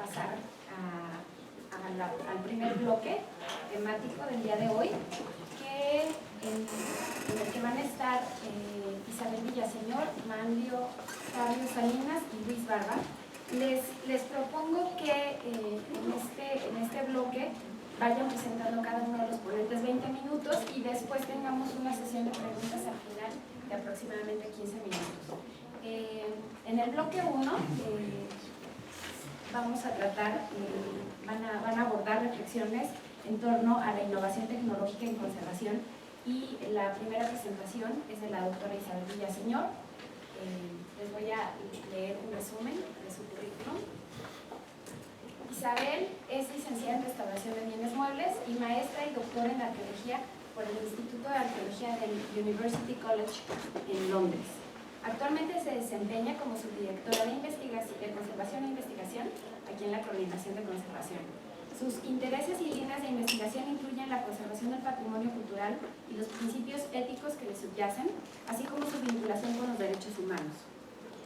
pasar al primer bloque temático del día de hoy, en el que van a estar Isabel Villaseñor, Manlio, Fabio Salinas y Luis Barba. Les propongo que en este bloque vayan presentando cada uno de los ponentes 20 minutos y después tengamos una sesión de preguntas al final de aproximadamente 15 minutos. En el bloque 1 vamos a tratar, van a abordar reflexiones en torno a la innovación tecnológica en conservación, y la primera presentación es de la doctora Isabel Villaseñor. Les voy a leer un resumen de su currículum. Isabel es licenciada en Restauración de Bienes Muebles y maestra y doctora en Arqueología por el Instituto de Arqueología del University College en Londres. Actualmente se desempeña como subdirectora de Conservación e Investigación aquí en la Coordinación de Conservación. Sus intereses y líneas de investigación incluyen la conservación del patrimonio cultural y los principios éticos que le subyacen, así como su vinculación con los derechos humanos.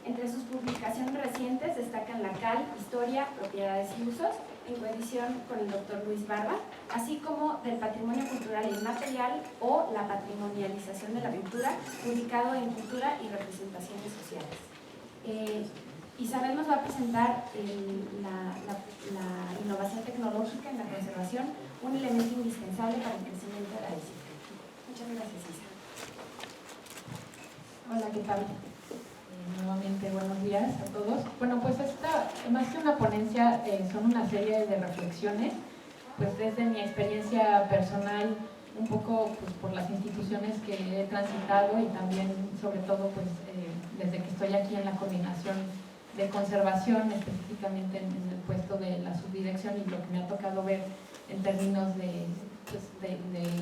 Entre sus publicaciones recientes destacan La Cal, Historia, Propiedades y Usos, en coedición con el doctor Luis Barba, así como Del Patrimonio Cultural Inmaterial o La Patrimonialización de la Pintura, publicado en Cultura y Representaciones Sociales. Isabel nos va a presentar la innovación tecnológica en la conservación, un elemento indispensable para el crecimiento de la disciplina. Muchas gracias, Isabel. Hola, ¿qué tal? Nuevamente, buenos días a todos. Bueno, pues esta, más que una ponencia, son una serie de reflexiones, pues desde mi experiencia personal, un poco pues, por las instituciones que he transitado y también, sobre todo, pues desde que estoy aquí en la coordinación de conservación, específicamente en el puesto de la subdirección, y lo que me ha tocado ver en términos de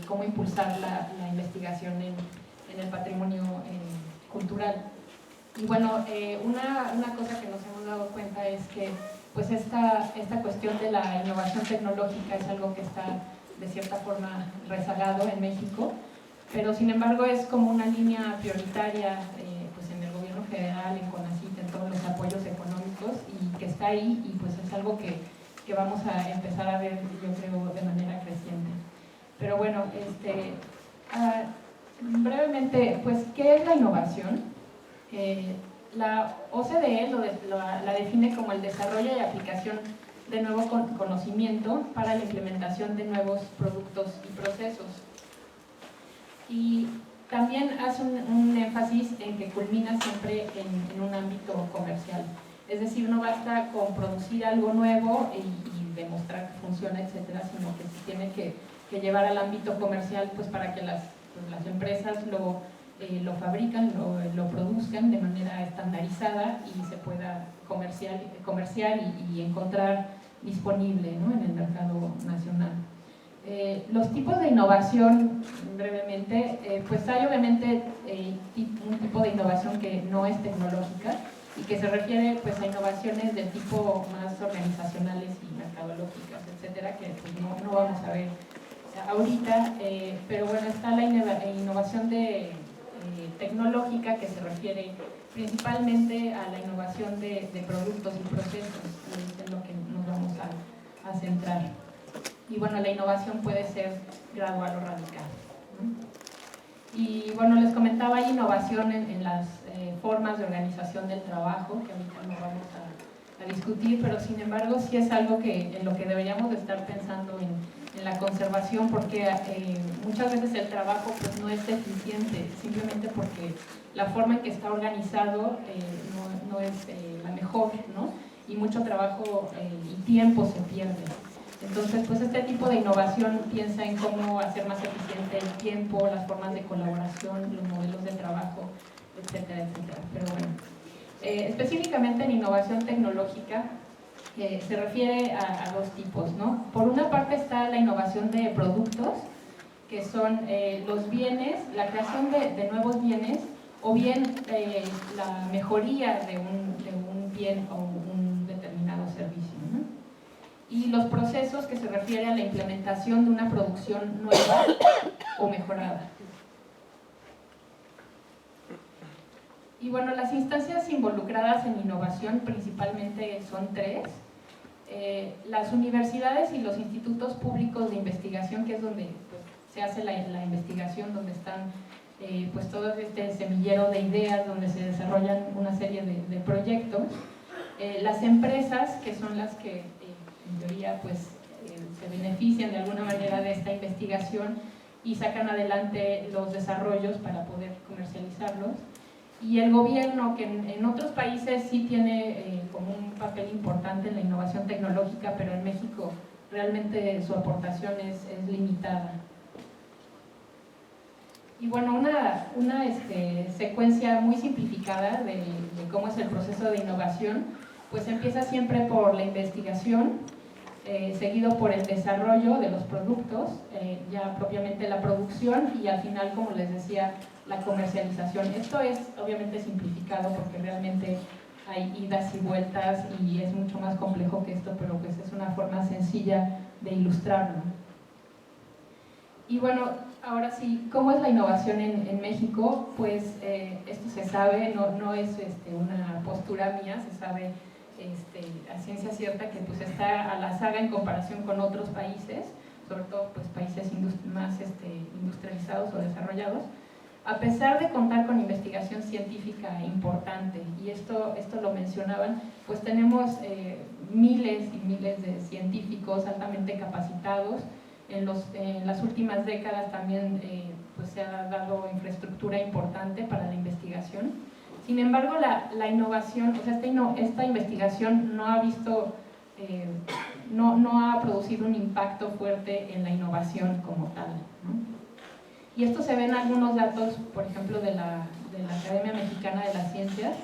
cómo impulsar la investigación en el patrimonio cultural. Y bueno, una cosa que nos hemos dado cuenta es que pues esta cuestión de la innovación tecnológica es algo que está de cierta forma rezagado en México, pero sin embargo es como una línea prioritaria pues en el gobierno federal, en CONACYT, en todos los apoyos económicos, y que está ahí, y pues es algo que vamos a empezar a ver, yo creo, de manera creciente. Pero bueno, brevemente, pues, ¿qué es la innovación? La OCDE la define como el desarrollo y aplicación de nuevo conocimiento para la implementación de nuevos productos y procesos. Y también hace un énfasis en que culmina siempre en un ámbito comercial. Es decir, no basta con producir algo nuevo y demostrar que funciona, etcétera, sino que se tiene que llevar al ámbito comercial, pues para que las empresas lo fabrican, lo produzcan de manera estandarizada y se pueda comerciar y encontrar disponible, ¿no?, en el mercado nacional. Los tipos de innovación, brevemente, pues hay obviamente un tipo de innovación que no es tecnológica y que se refiere pues a innovaciones de tipo más organizacionales y mercadológicas, etcétera, que pues no vamos a ver ahorita, pero bueno, está la innovación tecnológica, que se refiere principalmente a la innovación de productos y procesos, y es en lo que nos vamos a centrar. Y bueno, la innovación puede ser gradual o radical, ¿no? Y bueno, les comentaba, hay innovación en las formas de organización del trabajo, que ahorita no vamos a discutir, pero sin embargo sí es algo en lo que deberíamos de estar pensando en la conservación, porque muchas veces el trabajo pues no es eficiente, simplemente porque la forma en que está organizado no es la mejor, ¿no? Y mucho trabajo y tiempo se pierde. Entonces, pues este tipo de innovación piensa en cómo hacer más eficiente el tiempo, las formas de colaboración, los modelos de trabajo, etcétera, etcétera. Pero bueno, específicamente en innovación tecnológica, se refiere a dos tipos, ¿no? Por una parte está la innovación de productos, que son los bienes, la creación de nuevos bienes, o bien la mejoría de un bien o un determinado servicio, ¿no? Y los procesos, que se refiere a la implementación de una producción nueva o mejorada. Y bueno, las instancias involucradas en innovación principalmente son tres. Las universidades y los institutos públicos de investigación, que es donde pues, se hace la investigación, donde están pues todo este semillero de ideas, donde se desarrollan una serie de proyectos. Las empresas, que son las que en teoría pues, se benefician de alguna manera de esta investigación y sacan adelante los desarrollos para poder comercializarlos. Y el gobierno, que en otros países sí tiene como un papel importante en la innovación tecnológica, pero en México realmente su aportación es limitada. Y bueno, una secuencia muy simplificada de cómo es el proceso de innovación, pues empieza siempre por la investigación, seguido por el desarrollo de los productos, ya propiamente la producción y al final, como les decía, la comercialización. Esto es obviamente simplificado porque realmente hay idas y vueltas y es mucho más complejo que esto, pero pues es una forma sencilla de ilustrarlo. Y bueno, ahora sí, ¿cómo es la innovación en México? Pues esto se sabe, no es una postura mía, se sabe a ciencia cierta que pues está a la saga en comparación con otros países, sobre todo pues países más industrializados o desarrollados, a pesar de contar con investigación científica importante, y esto lo mencionaban, pues tenemos miles y miles de científicos altamente capacitados. En las últimas décadas también pues se ha dado infraestructura importante para la investigación. Sin embargo, la innovación, o sea, esta investigación no ha visto, no ha producido un impacto fuerte en la innovación como tal, ¿no? Y esto se ve en algunos datos, por ejemplo, de la Academia Mexicana de las Ciencias,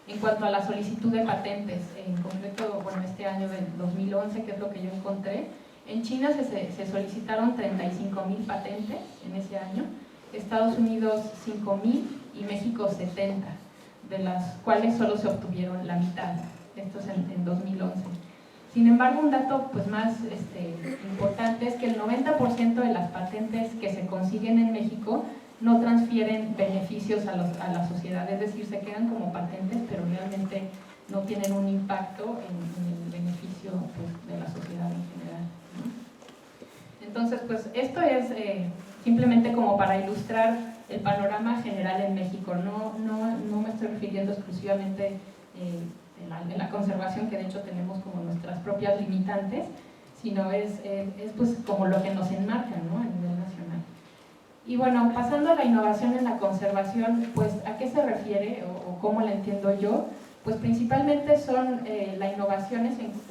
en cuanto a la solicitud de patentes. En concreto, bueno, este año del 2011, que es lo que yo encontré, en China se solicitaron 35,000 patentes en ese año, Estados Unidos 5,000 y México 70, de las cuales solo se obtuvieron la mitad. Esto es en 2011. Sin embargo, un dato pues, más importante es que el 90% de las patentes que se consiguen en México no transfieren beneficios a la sociedad, es decir, se quedan como patentes, pero realmente no tienen un impacto en el beneficio pues, de la sociedad en general, ¿no? Entonces, pues esto es simplemente como para ilustrar el panorama general en México. No me estoy refiriendo exclusivamente de la conservación, que de hecho tenemos como nuestras propias limitantes, sino es pues como lo que nos enmarca, ¿no? A nivel nacional. Y bueno, pasando a la innovación en la conservación, pues ¿a qué se refiere o cómo la entiendo yo? Pues principalmente son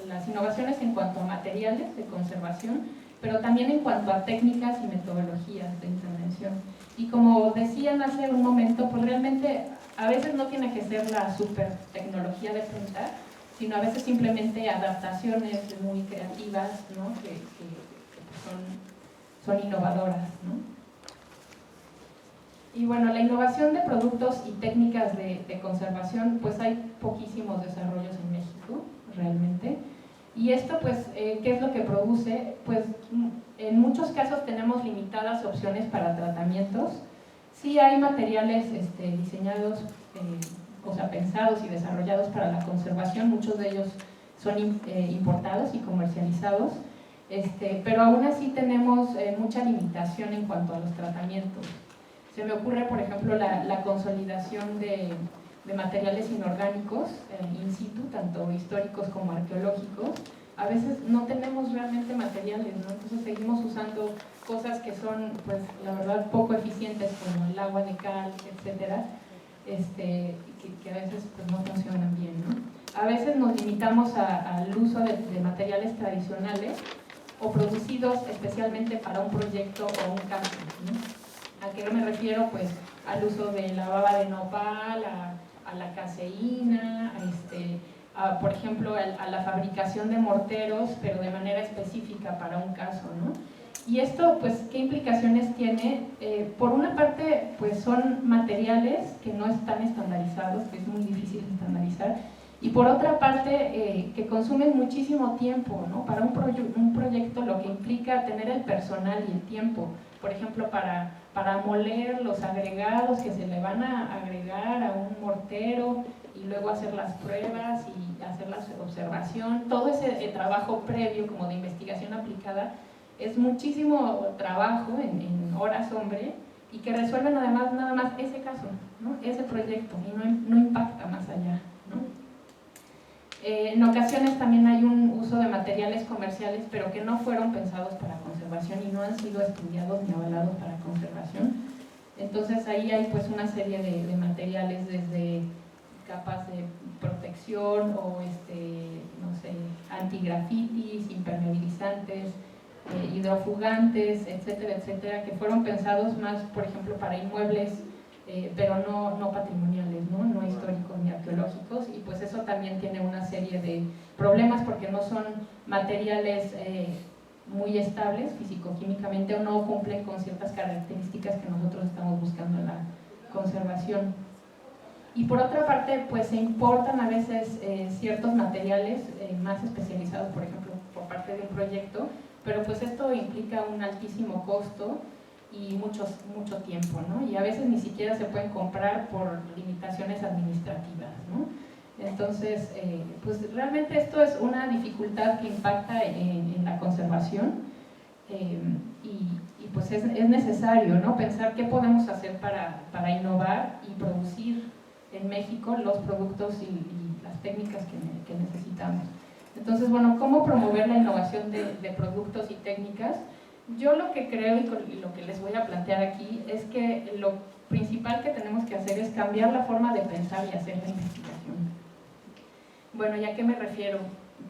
las innovaciones en cuanto a materiales de conservación, pero también en cuanto a técnicas y metodologías de intervención. Y como decían hace un momento, pues realmente a veces no tiene que ser la super tecnología de punta, sino a veces simplemente adaptaciones muy creativas, ¿no? que son innovadoras, ¿no? Y bueno, la innovación de productos y técnicas de conservación, pues hay poquísimos desarrollos en México, realmente. Y esto, pues, ¿qué es lo que produce? Pues en muchos casos tenemos limitadas opciones para tratamientos. Sí hay materiales diseñados, o sea, pensados y desarrollados para la conservación, muchos de ellos son importados y comercializados, pero aún así tenemos mucha limitación en cuanto a los tratamientos. Se me ocurre, por ejemplo, la consolidación de materiales inorgánicos in situ, tanto históricos como arqueológicos. A veces no tenemos realmente materiales, ¿no? Entonces seguimos usando cosas que son, pues, la verdad, poco eficientes, como el agua de cal, etcétera, que a veces pues, no funcionan bien, ¿no? A veces nos limitamos al uso de materiales tradicionales o producidos especialmente para un proyecto o un caso, ¿no? ¿A qué me refiero? Pues al uso de la baba de nopal, a la caseína, por ejemplo, a la fabricación de morteros, pero de manera específica para un caso, ¿no? Y esto, pues, ¿qué implicaciones tiene? Por una parte, pues son materiales que no están estandarizados, que es muy difícil estandarizar, y por otra parte, que consumen muchísimo tiempo, ¿no? Para un proyecto lo que implica tener el personal y el tiempo, por ejemplo, para moler los agregados que se le van a agregar a un mortero, y luego hacer las pruebas y hacer la observación. Todo ese trabajo previo como de investigación aplicada es muchísimo trabajo en horas hombre y que resuelven además nada más ese caso, ¿no? Ese proyecto, y no impacta más allá, ¿no? En ocasiones también hay un uso de materiales comerciales pero que no fueron pensados para conservación y no han sido estudiados ni avalados para conservación. Entonces ahí hay pues una serie de materiales, desde capas de protección o no sé, antigrafitis, impermeabilizantes, hidrofugantes, etcétera, etcétera, que fueron pensados más, por ejemplo, para inmuebles, pero no patrimoniales, no históricos ni arqueológicos, y pues eso también tiene una serie de problemas porque no son materiales muy estables físico-químicamente o no cumplen con ciertas características que nosotros estamos buscando en la conservación. Y por otra parte, pues se importan a veces ciertos materiales más especializados, por ejemplo, por parte de un proyecto, pero pues esto implica un altísimo costo y mucho tiempo, ¿no? Y a veces ni siquiera se pueden comprar por limitaciones administrativas, ¿no? Entonces, pues realmente esto es una dificultad que impacta en la conservación, y pues es necesario, ¿no? Pensar qué podemos hacer para innovar y producir en México los productos y las técnicas que necesitamos. Entonces, bueno, ¿cómo promover la innovación de productos y técnicas? Yo lo que creo y lo que les voy a plantear aquí es que lo principal que tenemos que hacer es cambiar la forma de pensar y hacer la investigación. Bueno, ¿y a qué me refiero?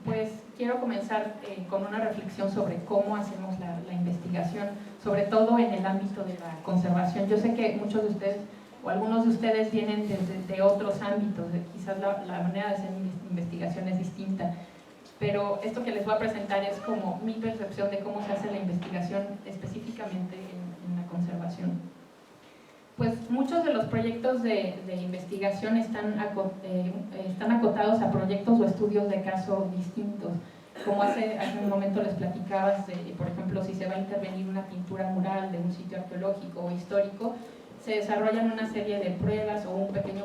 Pues quiero comenzar con una reflexión sobre cómo hacemos la investigación, sobre todo en el ámbito de la conservación. Yo sé que muchos de ustedes o algunos de ustedes vienen de otros ámbitos, quizás la manera de hacer investigación es distinta, pero esto que les voy a presentar es como mi percepción de cómo se hace la investigación específicamente en la conservación. Pues muchos de los proyectos de investigación están acotados a proyectos o estudios de caso distintos. Como hace un momento les platicabas, por ejemplo, si se va a intervenir una pintura mural de un sitio arqueológico o histórico, se desarrollan una serie de pruebas o un pequeño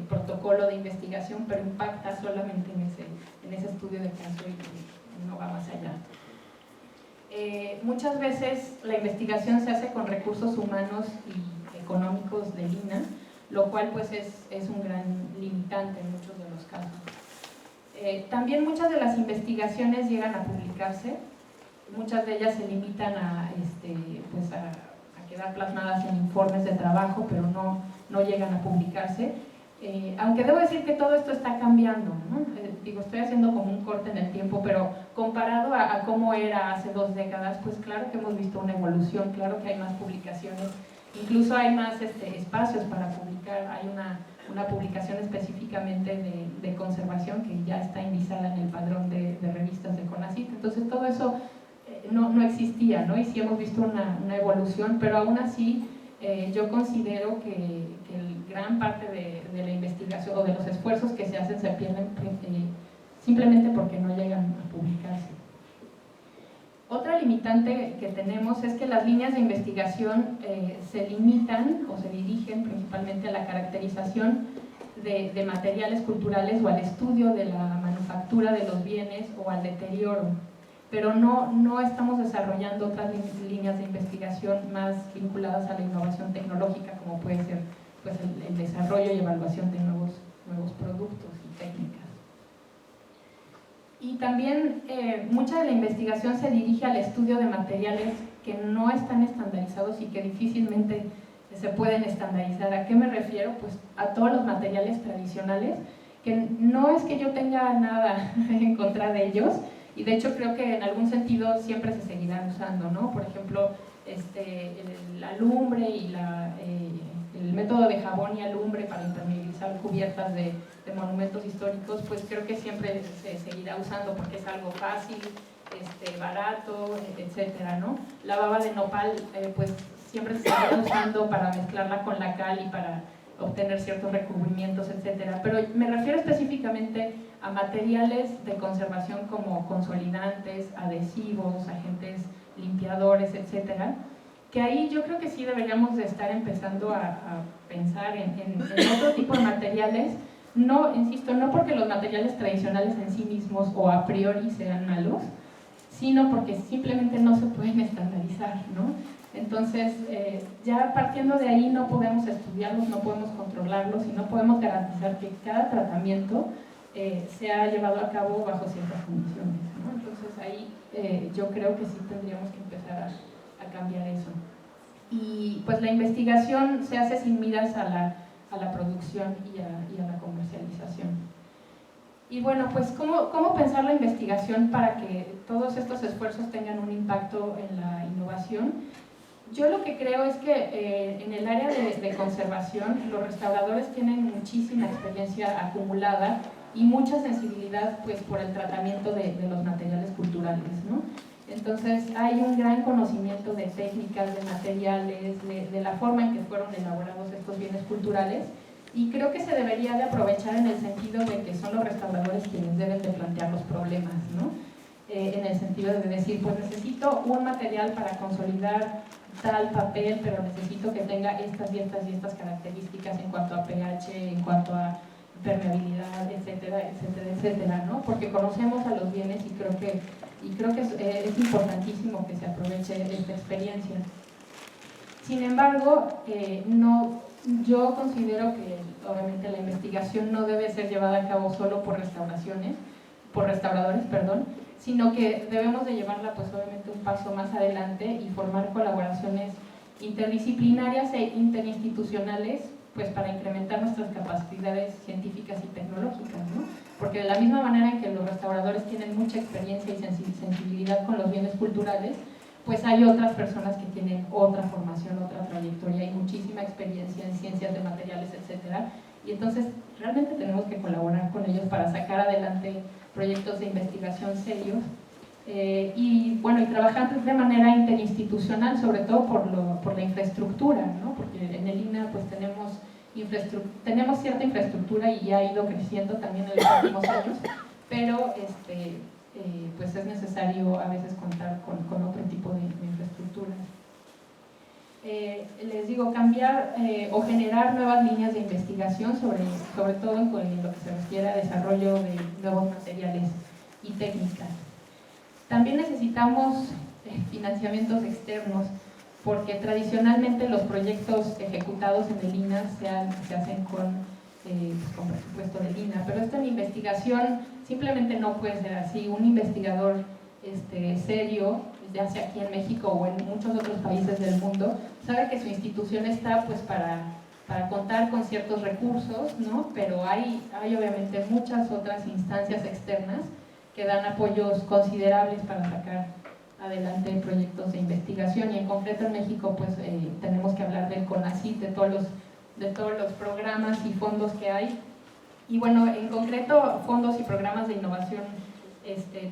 protocolo de investigación, pero impacta solamente en ese estudio de caso y no va más allá. Muchas veces la investigación se hace con recursos humanos y económicos del INAH, lo cual pues es un gran limitante en muchos de los casos. También muchas de las investigaciones llegan a publicarse, muchas de ellas se limitan a quedar plasmadas en informes de trabajo, pero no llegan a publicarse. Aunque debo decir que todo esto está cambiando, ¿no? Estoy haciendo como un corte en el tiempo, pero comparado a cómo era hace 2 décadas, pues claro que hemos visto una evolución, claro que hay más publicaciones, incluso hay más espacios para publicar. Hay una publicación específicamente de conservación que ya está indizada en el padrón de revistas de CONACYT. Entonces todo eso no existía, ¿no? Y sí hemos visto una evolución, pero aún así yo considero que gran parte de la investigación o de los esfuerzos que se hacen se pierden simplemente porque no llegan a publicarse. Otra limitante que tenemos es que las líneas de investigación se limitan o se dirigen principalmente a la caracterización de materiales culturales o al estudio de la manufactura de los bienes o al deterioro, pero no estamos desarrollando otras líneas de investigación más vinculadas a la innovación tecnológica, como puede ser pues, el desarrollo y evaluación de nuevos productos y técnicas. Y también mucha de la investigación se dirige al estudio de materiales que no están estandarizados y que difícilmente se pueden estandarizar. ¿A qué me refiero? Pues a todos los materiales tradicionales, que no es que yo tenga nada en contra de ellos, y de hecho creo que en algún sentido siempre se seguirán usando, ¿no? Por ejemplo, la alumbre y el método de jabón y alumbre para impermeabilizar cubiertas de monumentos históricos, pues creo que siempre se seguirá usando porque es algo fácil, barato, etcétera, ¿no? La baba de nopal, pues siempre se seguirá usando para mezclarla con la cal y para obtener ciertos recubrimientos, etcétera. Pero me refiero específicamente a materiales de conservación como consolidantes, adhesivos, agentes limpiadores, etcétera, que ahí yo creo que sí deberíamos de estar empezando a pensar en otro tipo de materiales, no, insisto, no porque los materiales tradicionales en sí mismos o a priori sean malos, sino porque simplemente no se pueden estandarizar, ¿no? Entonces, ya partiendo de ahí no podemos estudiarlos, no podemos controlarlos y no podemos garantizar que cada tratamiento sea llevado a cabo bajo ciertas condiciones, ¿no? Entonces ahí yo creo que sí tendríamos que empezar a cambiar eso. Y pues la investigación se hace sin miras a la producción y a la comercialización. Y bueno, pues ¿cómo pensar la investigación para que todos estos esfuerzos tengan un impacto en la innovación? Yo lo que creo es que en el área de conservación los restauradores tienen muchísima experiencia acumulada y mucha sensibilidad pues, por el tratamiento de los materiales culturales, ¿no? Entonces hay un gran conocimiento de técnicas, de materiales, de la forma en que fueron elaborados estos bienes culturales, y creo que se debería de aprovechar en el sentido de que son los restauradores quienes deben de plantear los problemas, ¿no? En el sentido de decir, pues necesito un material para consolidar tal papel, pero necesito que tenga estas y estas y estas características en cuanto a pH, en cuanto a permeabilidad, etcétera, etcétera, etcétera, ¿no? Porque conocemos a los bienes y creo que es importantísimo que se aproveche esta experiencia. Sin embargo, yo considero que obviamente la investigación no debe ser llevada a cabo solo por restauradores, sino que debemos de llevarla pues obviamente un paso más adelante y formar colaboraciones interdisciplinarias e interinstitucionales pues para incrementar nuestras capacidades científicas y tecnológicas, ¿no? Porque de la misma manera en que los restauradores tienen mucha experiencia y sensibilidad con los bienes culturales, pues hay otras personas que tienen otra formación, otra trayectoria y muchísima experiencia en ciencias de materiales, etcétera, y entonces realmente tenemos que colaborar con ellos para sacar adelante proyectos de investigación serios y trabajar de manera interinstitucional, sobre todo por la infraestructura, ¿no? Porque en el INAH pues tenemos cierta infraestructura y ya ha ido creciendo también en los últimos años, pero pues es necesario a veces contar con otro tipo de infraestructura. Les digo, cambiar o generar nuevas líneas de investigación, sobre todo en lo que se refiere a desarrollo de nuevos materiales y técnicas. También necesitamos financiamientos externos, porque tradicionalmente los proyectos ejecutados en el INAH se hacen con presupuesto del INAH, pero esto en investigación simplemente no puede ser así. Un investigador serio, ya sea aquí en México o en muchos otros países del mundo, sabe que su institución está pues para contar con ciertos recursos, ¿no? Pero hay obviamente muchas otras instancias externas que dan apoyos considerables para sacar adelante proyectos de investigación, y en concreto en México pues tenemos que hablar del CONACYT, de todos los programas y fondos que hay. Y bueno, en concreto fondos y programas de innovación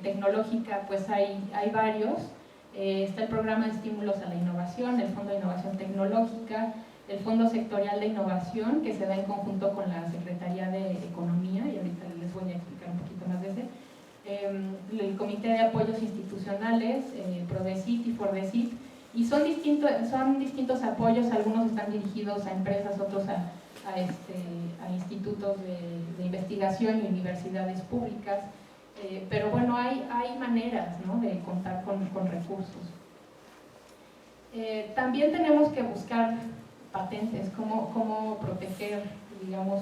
tecnológica pues hay varios. Está el programa de estímulos a la innovación, el Fondo de Innovación Tecnológica, el Fondo Sectorial de Innovación, que se da en conjunto con la Secretaría de Economía, y ahorita les voy a explicar un poquito más de ese. El Comité de Apoyos Institucionales, PRODECIT y FORDECIT, y son distintos apoyos. Algunos están dirigidos a empresas, otros a institutos de investigación y universidades públicas, pero bueno, hay maneras, ¿no?, de contar con recursos. También tenemos que buscar patentes, cómo proteger, digamos,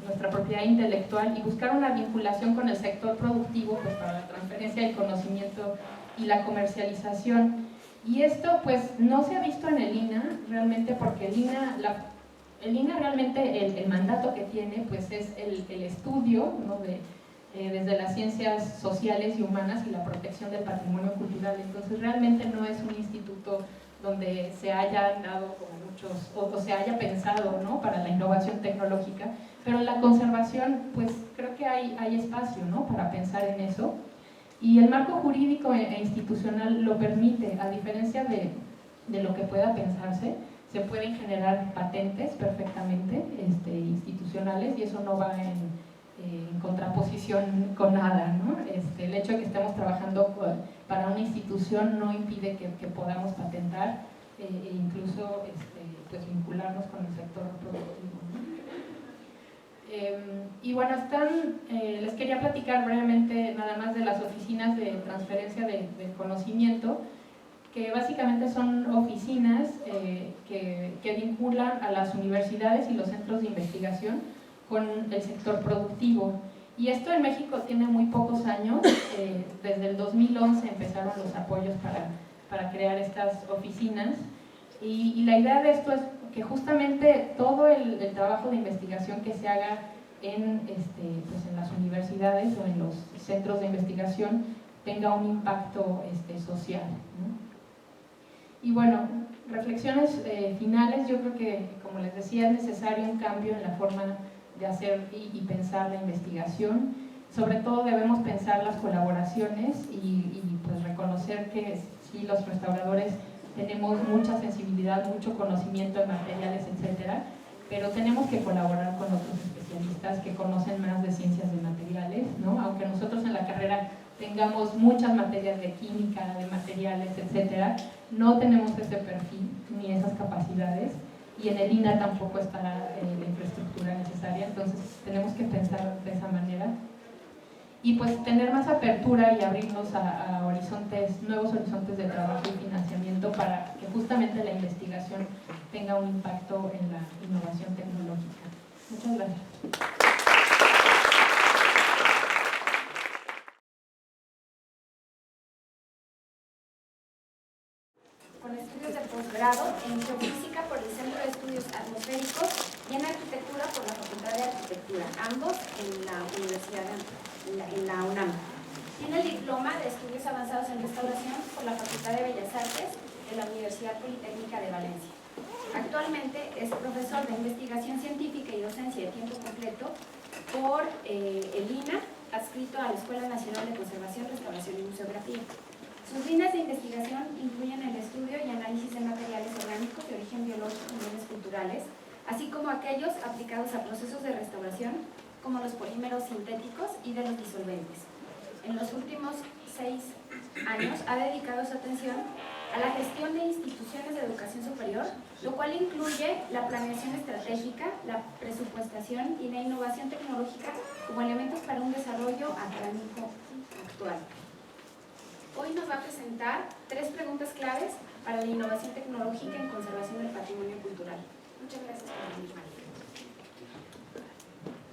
nuestra propiedad intelectual, y buscar una vinculación con el sector productivo pues, para la transferencia del conocimiento y la comercialización. Y esto pues no se ha visto en el INAH realmente, porque el INAH realmente el mandato que tiene pues es el estudio, ¿no?, desde las ciencias sociales y humanas y la protección del patrimonio cultural. Entonces realmente no es un instituto donde se haya dado como muchos, o se haya pensado, ¿no?, para la innovación tecnológica, pero en la conservación pues creo que hay espacio, ¿no?, para pensar en eso, y el marco jurídico e institucional lo permite. A diferencia de lo que pueda pensarse, se pueden generar patentes perfectamente institucionales, y eso no va en contraposición con nada, ¿no? El hecho de que estemos trabajando para una institución no impide que podamos patentar. e incluso pues vincularnos con el sector productivo, ¿no? Y bueno, les quería platicar brevemente nada más de las oficinas de transferencia de conocimiento, que básicamente son oficinas que vinculan a las universidades y los centros de investigación con el sector productivo. Y esto en México tiene muy pocos años, desde el 2011 empezaron los apoyos para crear estas oficinas, y la idea de esto es que justamente todo el trabajo de investigación que se haga pues en las universidades o en los centros de investigación tenga un impacto social, ¿no? Y bueno, reflexiones finales. Yo creo que, como les decía, es necesario un cambio en la forma de hacer y pensar la investigación. Sobre todo debemos pensar las colaboraciones y pues reconocer que sí, los restauradores tenemos mucha sensibilidad, mucho conocimiento en materiales, etcétera, pero tenemos que colaborar con otros especialistas que conocen más de ciencias de materiales, ¿no? Aunque nosotros en la carrera tengamos muchas materias de química, de materiales, etcétera, no tenemos ese perfil ni esas capacidades, y en el INA tampoco está la infraestructura necesaria. Entonces tenemos que pensar de esa manera y pues tener más apertura y abrirnos a nuevos horizontes de trabajo y financiamiento para que justamente la investigación tenga un impacto en la innovación tecnológica. Muchas gracias. Con estudios de posgrado en Geofísica por el Centro de Estudios Atmosféricos y en Arquitectura por la Facultad de Arquitectura, ambos en la Universidad, en la UNAM. Tiene el diploma de Estudios Avanzados en Restauración por la Facultad de Bellas Artes de la Universidad Politécnica de Valencia. Actualmente es profesor de investigación científica y docencia de tiempo completo por el INA, adscrito a la Escuela Nacional de Conservación, Restauración y Museografía. Sus líneas de investigación incluyen el estudio y análisis de materiales orgánicos de origen biológico y bienes culturales, así como aquellos aplicados a procesos de restauración, como los polímeros sintéticos y de los disolventes. En los últimos 6 años ha dedicado su atención a la gestión de instituciones de educación superior, lo cual incluye la planeación estratégica, la presupuestación y la innovación tecnológica como elementos para un desarrollo académico actual. Hoy nos va a presentar 3 preguntas claves para la innovación tecnológica en conservación del patrimonio cultural. Muchas gracias por venir, María.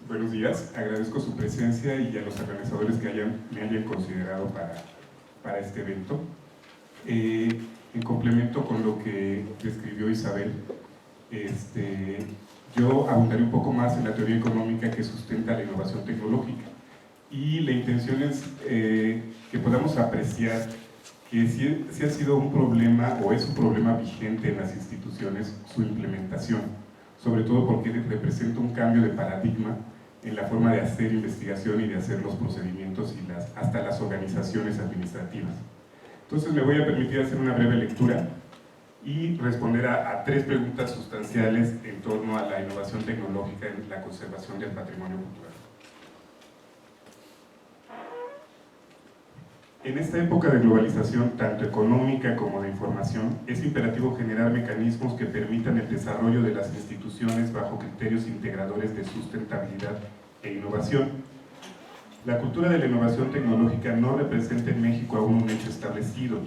Buenos días, agradezco su presencia y a los organizadores que me hayan considerado para este evento. En complemento con lo que describió Isabel, yo abundaré un poco más en la teoría económica que sustenta la innovación tecnológica. Y la intención es que podamos apreciar que si ha sido un problema o es un problema vigente en las instituciones su implementación, sobre todo porque representa un cambio de paradigma en la forma de hacer investigación y de hacer los procedimientos y hasta las organizaciones administrativas. Entonces me voy a permitir hacer una breve lectura y responder a 3 preguntas sustanciales en torno a la innovación tecnológica en la conservación del patrimonio cultural. En esta época de globalización, tanto económica como de información, es imperativo generar mecanismos que permitan el desarrollo de las instituciones bajo criterios integradores de sustentabilidad e innovación. La cultura de la innovación tecnológica no representa en México aún un hecho establecido,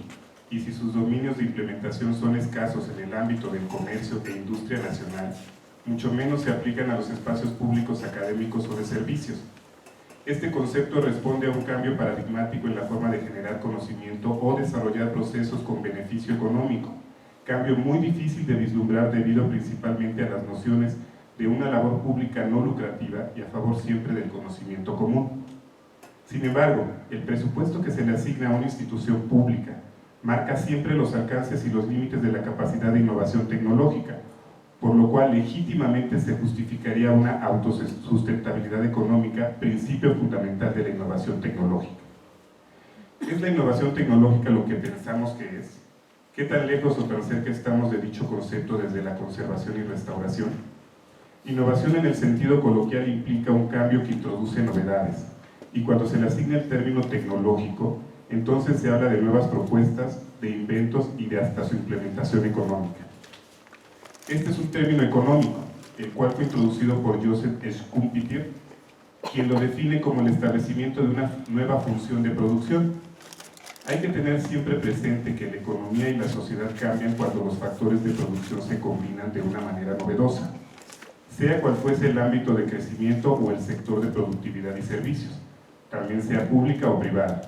y si sus dominios de implementación son escasos en el ámbito del comercio e industria nacional, mucho menos se aplican a los espacios públicos, académicos o de servicios. Este concepto responde a un cambio paradigmático en la forma de generar conocimiento o desarrollar procesos con beneficio económico, cambio muy difícil de vislumbrar debido principalmente a las nociones de una labor pública no lucrativa y a favor siempre del conocimiento común. Sin embargo, el presupuesto que se le asigna a una institución pública marca siempre los alcances y los límites de la capacidad de innovación tecnológica, por lo cual legítimamente se justificaría una autosustentabilidad económica, principio fundamental de la innovación tecnológica. ¿Es la innovación tecnológica lo que pensamos que es? ¿Qué tan lejos o tan cerca estamos de dicho concepto desde la conservación y restauración? Innovación en el sentido coloquial implica un cambio que introduce novedades, y cuando se le asigna el término tecnológico, entonces se habla de nuevas propuestas de inventos y de hasta su implementación económica. Este es un término económico, el cual fue introducido por Joseph Schumpeter, quien lo define como el establecimiento de una nueva función de producción. Hay que tener siempre presente que la economía y la sociedad cambian cuando los factores de producción se combinan de una manera novedosa, sea cual fuese el ámbito de crecimiento o el sector de productividad y servicios, también sea pública o privada.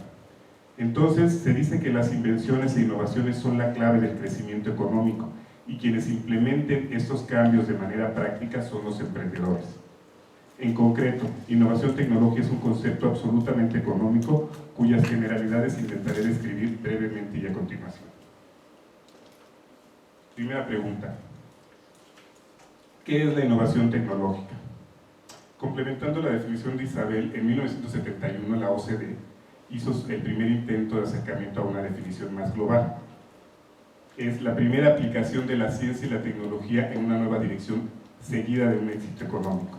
Entonces, se dice que las invenciones e innovaciones son la clave del crecimiento económico y quienes implementen estos cambios de manera práctica son los emprendedores. En concreto, innovación tecnológica es un concepto absolutamente económico cuyas generalidades intentaré describir brevemente y a continuación. Primera pregunta. ¿Qué es la innovación tecnológica? Complementando la definición de Isabel, en 1971 la OCDE hizo el primer intento de acercamiento a una definición más global. Es la primera aplicación de la ciencia y la tecnología en una nueva dirección seguida de un éxito económico.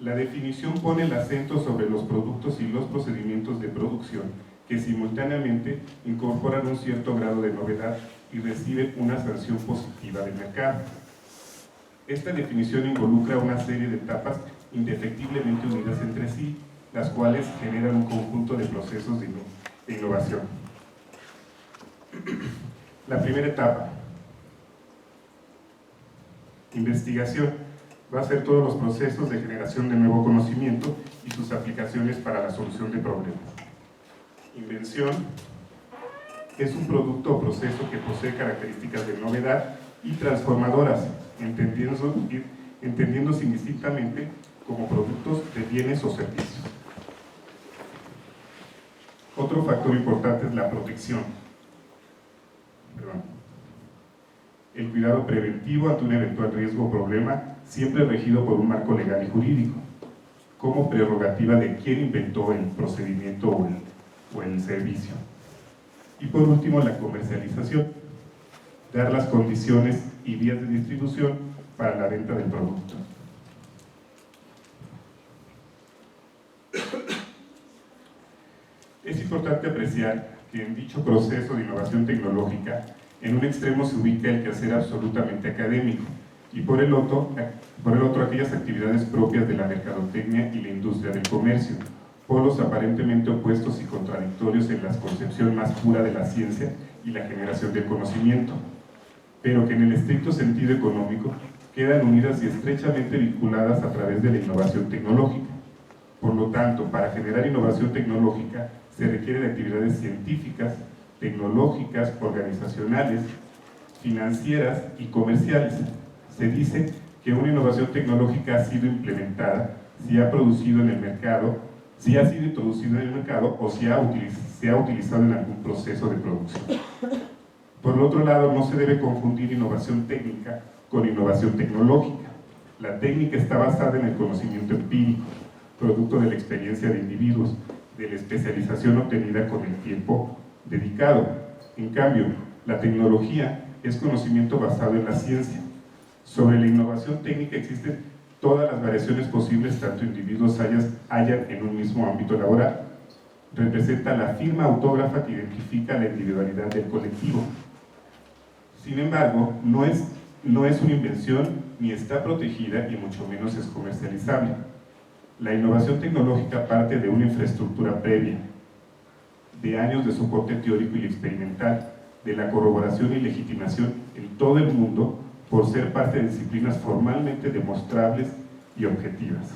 La definición pone el acento sobre los productos y los procedimientos de producción que simultáneamente incorporan un cierto grado de novedad y reciben una sanción positiva del mercado. Esta definición involucra una serie de etapas indefectiblemente unidas entre sí, las cuales generan un conjunto de procesos de innovación. La primera etapa, investigación, va a ser todos los procesos de generación de nuevo conocimiento y sus aplicaciones para la solución de problemas. Invención es un producto o proceso que posee características de novedad y transformadoras, entendiéndose indistintamente como productos de bienes o servicios. Otro factor importante es la protección. El cuidado preventivo ante un eventual riesgo o problema, siempre regido por un marco legal y jurídico, como prerrogativa de quien inventó el procedimiento o el servicio. Y por último, la comercialización, dar las condiciones y vías de distribución para la venta del producto. Es importante apreciar que en dicho proceso de innovación tecnológica, en un extremo se ubica el quehacer absolutamente académico y por el otro aquellas actividades propias de la mercadotecnia y la industria del comercio, polos aparentemente opuestos y contradictorios en la concepción más pura de la ciencia y la generación del conocimiento, pero que en el estricto sentido económico quedan unidas y estrechamente vinculadas a través de la innovación tecnológica. Por lo tanto, para generar innovación tecnológica se requiere de actividades científicas, tecnológicas, organizacionales, financieras y comerciales. Se dice que una innovación tecnológica ha sido implementada si ha producido en el mercado, si ha sido introducido en el mercado o si se ha utilizado en algún proceso de producción. Por el otro lado, no se debe confundir innovación técnica con innovación tecnológica. La técnica está basada en el conocimiento empírico, producto de la experiencia de individuos, de la especialización obtenida con el tiempo dedicado. En cambio, la tecnología es conocimiento basado en la ciencia. Sobre la innovación técnica existen todas las variaciones posibles, tanto individuos hayan en un mismo ámbito laboral. Representa la firma autógrafa que identifica la individualidad del colectivo. Sin embargo, no es una invención ni está protegida y mucho menos es comercializable. La innovación tecnológica parte de una infraestructura previa, de años de soporte teórico y experimental, de la corroboración y legitimación en todo el mundo por ser parte de disciplinas formalmente demostrables y objetivas.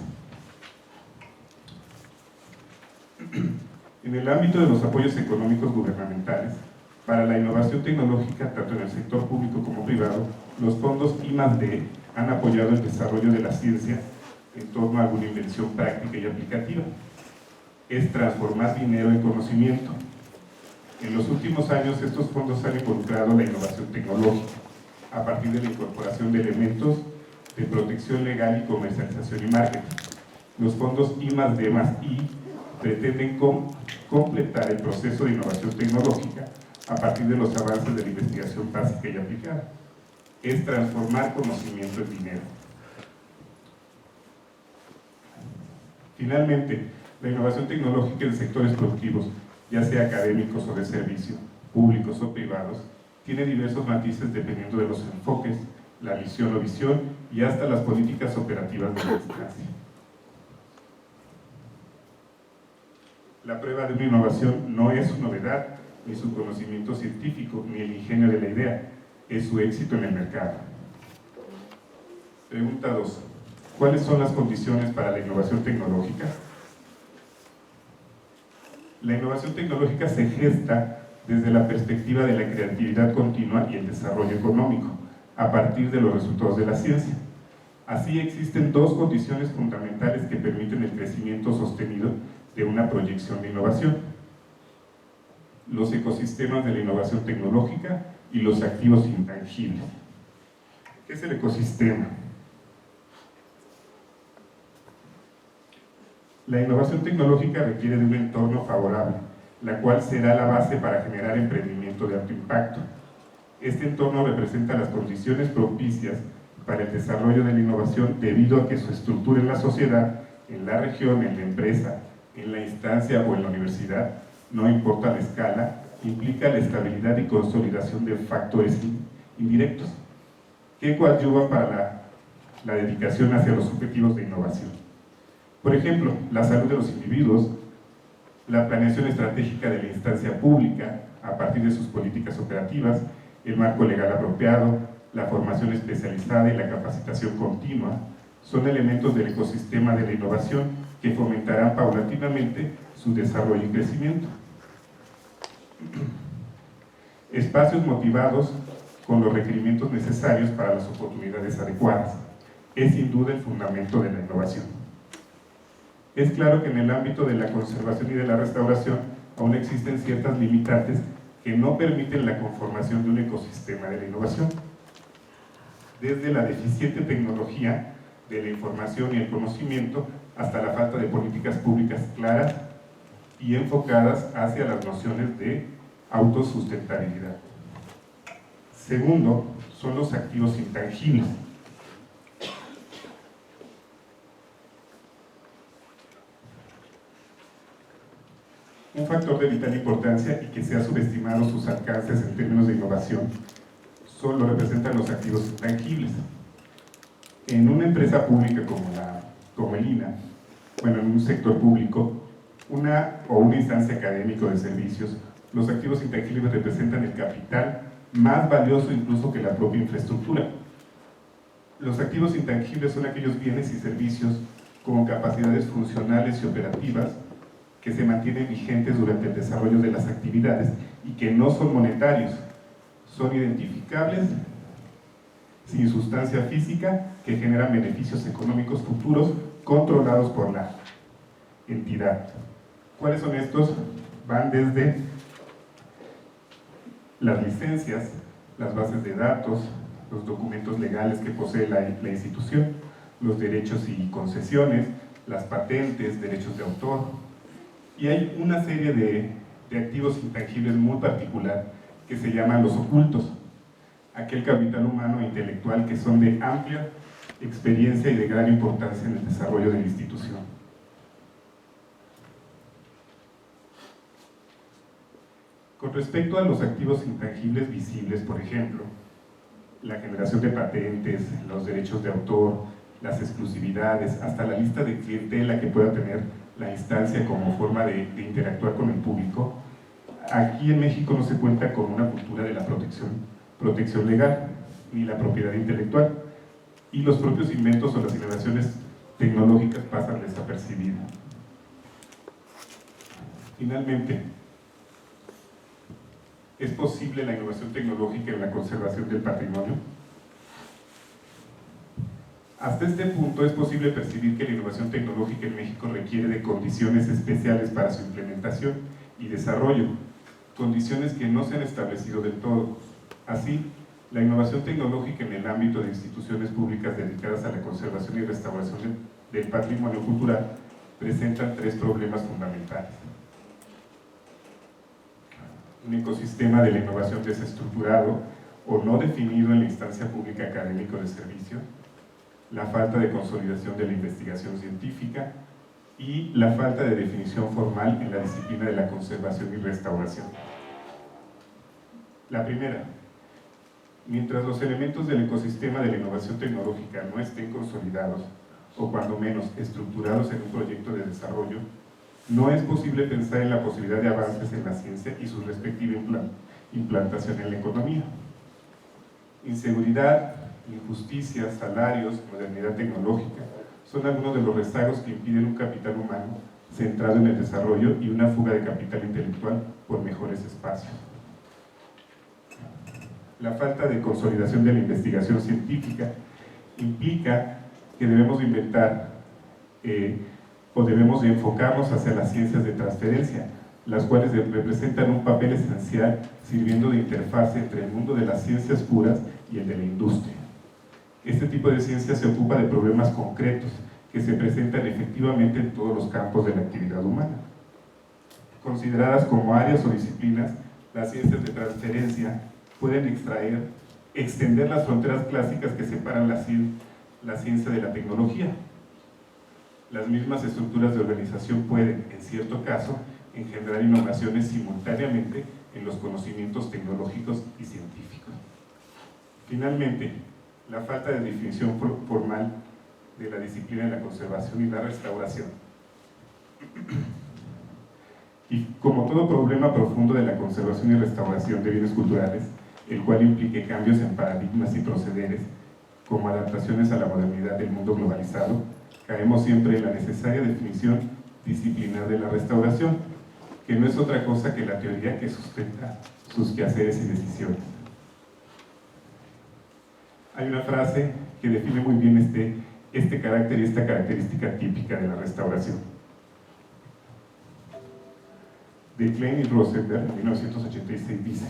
En el ámbito de los apoyos económicos gubernamentales, para la innovación tecnológica, tanto en el sector público como privado, los fondos I+D han apoyado el desarrollo de la ciencia en torno a alguna invención práctica y aplicativa. Es transformar dinero en conocimiento. En los últimos años, estos fondos han involucrado la innovación tecnológica, a partir de la incorporación de elementos de protección legal y comercialización y marketing. Los fondos I+D+I pretenden completar el proceso de innovación tecnológica a partir de los avances de la investigación básica y aplicada. Es transformar conocimiento en dinero. Finalmente, la innovación tecnológica en sectores productivos, ya sea académicos o de servicio, públicos o privados, tiene diversos matices dependiendo de los enfoques, la misión o visión y hasta las políticas operativas de la instancia. La prueba de una innovación no es su novedad, ni su conocimiento científico, ni el ingenio de la idea, es su éxito en el mercado. Pregunta 2. ¿Cuáles son las condiciones para la innovación tecnológica? La innovación tecnológica se gesta desde la perspectiva de la creatividad continua y el desarrollo económico, a partir de los resultados de la ciencia. Así existen dos condiciones fundamentales que permiten el crecimiento sostenido de una proyección de innovación: los ecosistemas de la innovación tecnológica y los activos intangibles. ¿Qué es el ecosistema? La innovación tecnológica requiere de un entorno favorable, la cual será la base para generar emprendimiento de alto impacto. Este entorno representa las condiciones propicias para el desarrollo de la innovación debido a que su estructura en la sociedad, en la región, en la empresa, en la instancia o en la universidad, no importa la escala, implica la estabilidad y consolidación de factores indirectos que coadyuvan para la dedicación hacia los objetivos de innovación. Por ejemplo, la salud de los individuos, la planeación estratégica de la instancia pública a partir de sus políticas operativas, el marco legal apropiado, la formación especializada y la capacitación continua son elementos del ecosistema de la innovación que fomentarán paulatinamente su desarrollo y crecimiento. Espacios motivados con los requerimientos necesarios para las oportunidades adecuadas es sin duda el fundamento de la innovación. Es claro que en el ámbito de la conservación y de la restauración aún existen ciertas limitantes que no permiten la conformación de un ecosistema de la innovación. Desde la deficiente tecnología de la información y el conocimiento hasta la falta de políticas públicas claras y enfocadas hacia las nociones de autosustentabilidad. Segundo, son los activos intangibles. Un factor de vital importancia y que se ha subestimado sus alcances en términos de innovación lo representan los activos intangibles. En una empresa pública como el INA, bueno, en un sector público, una instancia académica de servicios, los activos intangibles representan el capital más valioso incluso que la propia infraestructura. Los activos intangibles son aquellos bienes y servicios con capacidades funcionales y operativas que se mantienen vigentes durante el desarrollo de las actividades y que no son monetarios, son identificables, sin sustancia física, que generan beneficios económicos futuros controlados por la entidad. ¿Cuáles son estos? Van desde las licencias, las bases de datos, los documentos legales que posee la institución, los derechos y concesiones, las patentes, derechos de autor, y hay una serie de activos intangibles muy particular que se llaman los ocultos, aquel capital humano e intelectual que son de amplia experiencia y de gran importancia en el desarrollo de la institución. Con respecto a los activos intangibles visibles, por ejemplo, la generación de patentes, los derechos de autor, las exclusividades, hasta la lista de clientela que pueda tener la instancia como forma de interactuar con el público, aquí en México no se cuenta con una cultura de la protección legal ni la propiedad intelectual, y los propios inventos o las innovaciones tecnológicas pasan desapercibidas. Finalmente, ¿es posible la innovación tecnológica en la conservación del patrimonio? Hasta este punto es posible percibir que la innovación tecnológica en México requiere de condiciones especiales para su implementación y desarrollo, condiciones que no se han establecido del todo. Así, la innovación tecnológica en el ámbito de instituciones públicas dedicadas a la conservación y restauración del patrimonio cultural presentan tres problemas fundamentales: un ecosistema de la innovación desestructurado o no definido en la instancia pública académico de servicio, la falta de consolidación de la investigación científica y la falta de definición formal en la disciplina de la conservación y restauración. La primera, mientras los elementos del ecosistema de la innovación tecnológica no estén consolidados, o cuando menos estructurados en un proyecto de desarrollo, no es posible pensar en la posibilidad de avances en la ciencia y su respectiva implantación en la economía. Inseguridad, injusticia, salarios, modernidad tecnológica son algunos de los rezagos que impiden un capital humano centrado en el desarrollo y una fuga de capital intelectual por mejores espacios. La falta de consolidación de la investigación científica implica que debemos de inventar o debemos de enfocarnos hacia las ciencias de transferencia, las cuales representan un papel esencial sirviendo de interfaz entre el mundo de las ciencias puras y el de la industria. Este tipo de ciencia se ocupa de problemas concretos que se presentan efectivamente en todos los campos de la actividad humana. Consideradas como áreas o disciplinas, las ciencias de transferencia pueden extender las fronteras clásicas que separan la ciencia de la tecnología. Las mismas estructuras de organización pueden, en cierto caso, engendrar innovaciones simultáneamente en los conocimientos tecnológicos y científicos. Finalmente, la falta de definición formal de la disciplina de la conservación y la restauración. Y como todo problema profundo de la conservación y restauración de bienes culturales, el cual implique cambios en paradigmas y procederes, como adaptaciones a la modernidad del mundo globalizado, caemos siempre en la necesaria definición disciplinar de la restauración, que no es otra cosa que la teoría que sustenta sus quehaceres y decisiones. Hay una frase que define muy bien este carácter y esta característica típica de la restauración. De Klein y Rosenberg, en 1986, dice: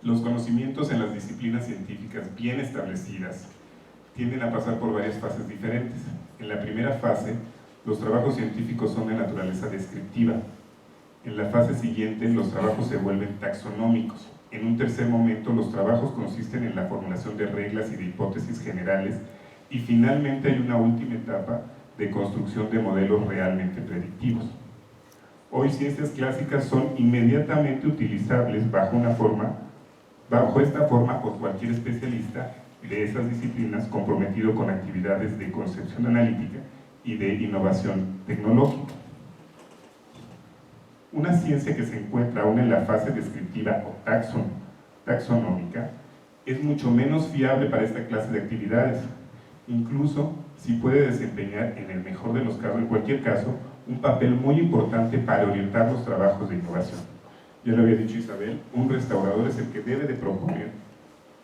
los conocimientos en las disciplinas científicas bien establecidas tienden a pasar por varias fases diferentes. En la primera fase, los trabajos científicos son de naturaleza descriptiva. En la fase siguiente, los trabajos se vuelven taxonómicos. En un tercer momento, los trabajos consisten en la formulación de reglas y de hipótesis generales, y finalmente hay una última etapa de construcción de modelos realmente predictivos. Hoy ciencias clásicas son inmediatamente utilizables bajo esta forma por cualquier especialista de esas disciplinas comprometido con actividades de concepción analítica y de innovación tecnológica. Una ciencia que se encuentra aún en la fase descriptiva o taxonómica es mucho menos fiable para esta clase de actividades, incluso si puede desempeñar en cualquier caso, un papel muy importante para orientar los trabajos de innovación. Ya lo había dicho Isabel, un restaurador es el que debe de proponer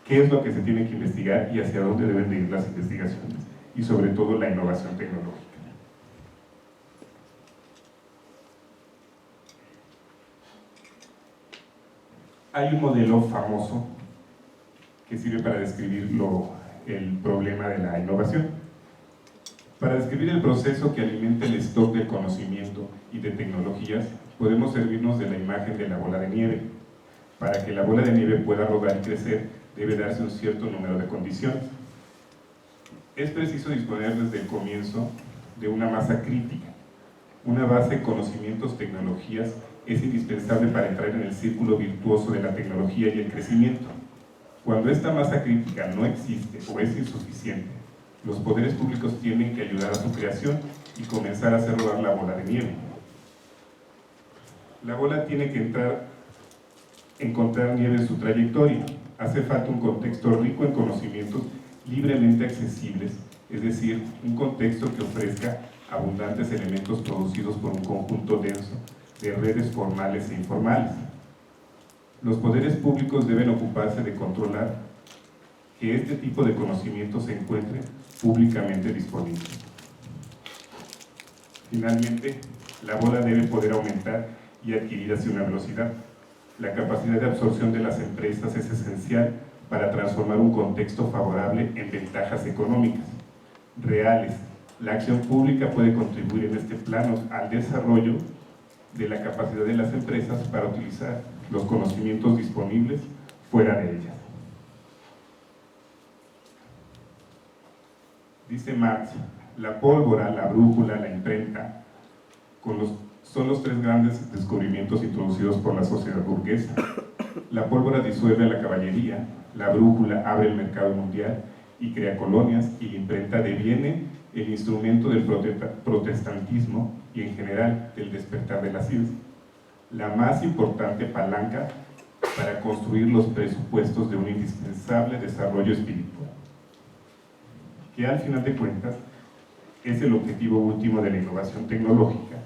qué es lo que se tiene que investigar y hacia dónde deben de ir las investigaciones, y sobre todo la innovación tecnológica. Hay un modelo famoso que sirve para describir el problema de la innovación. Para describir el proceso que alimenta el stock del conocimiento y de tecnologías, podemos servirnos de la imagen de la bola de nieve. Para que la bola de nieve pueda rodar y crecer, debe darse un cierto número de condiciones. Es preciso disponer desde el comienzo de una masa crítica. Una base de conocimientos, tecnologías, es indispensable para entrar en el círculo virtuoso de la tecnología y el crecimiento. Cuando esta masa crítica no existe o es insuficiente, los poderes públicos tienen que ayudar a su creación y comenzar a hacer rodar la bola de nieve. La bola tiene que encontrar nieve en su trayectoria. Hace falta un contexto rico en conocimientos libremente accesibles, es decir, un contexto que ofrezca abundantes elementos producidos por un conjunto denso de redes formales e informales. Los poderes públicos deben ocuparse de controlar que este tipo de conocimiento se encuentre públicamente disponible. Finalmente, la bola debe poder aumentar y adquirir hacia una velocidad. La capacidad de absorción de las empresas es esencial para transformar un contexto favorable en ventajas económicas reales. La acción pública puede contribuir en este plano al desarrollo de la capacidad de las empresas para utilizar los conocimientos disponibles fuera de ellas. Dice Marx La pólvora, la brújula, la imprenta, son los tres grandes descubrimientos introducidos por la sociedad burguesa. La pólvora disuelve a la caballería, la brújula abre el mercado mundial y crea colonias, y la imprenta deviene el instrumento del protestantismo y en general del despertar de la ciencia, la más importante palanca para construir los presupuestos de un indispensable desarrollo espiritual, que al final de cuentas es el objetivo último de la innovación tecnológica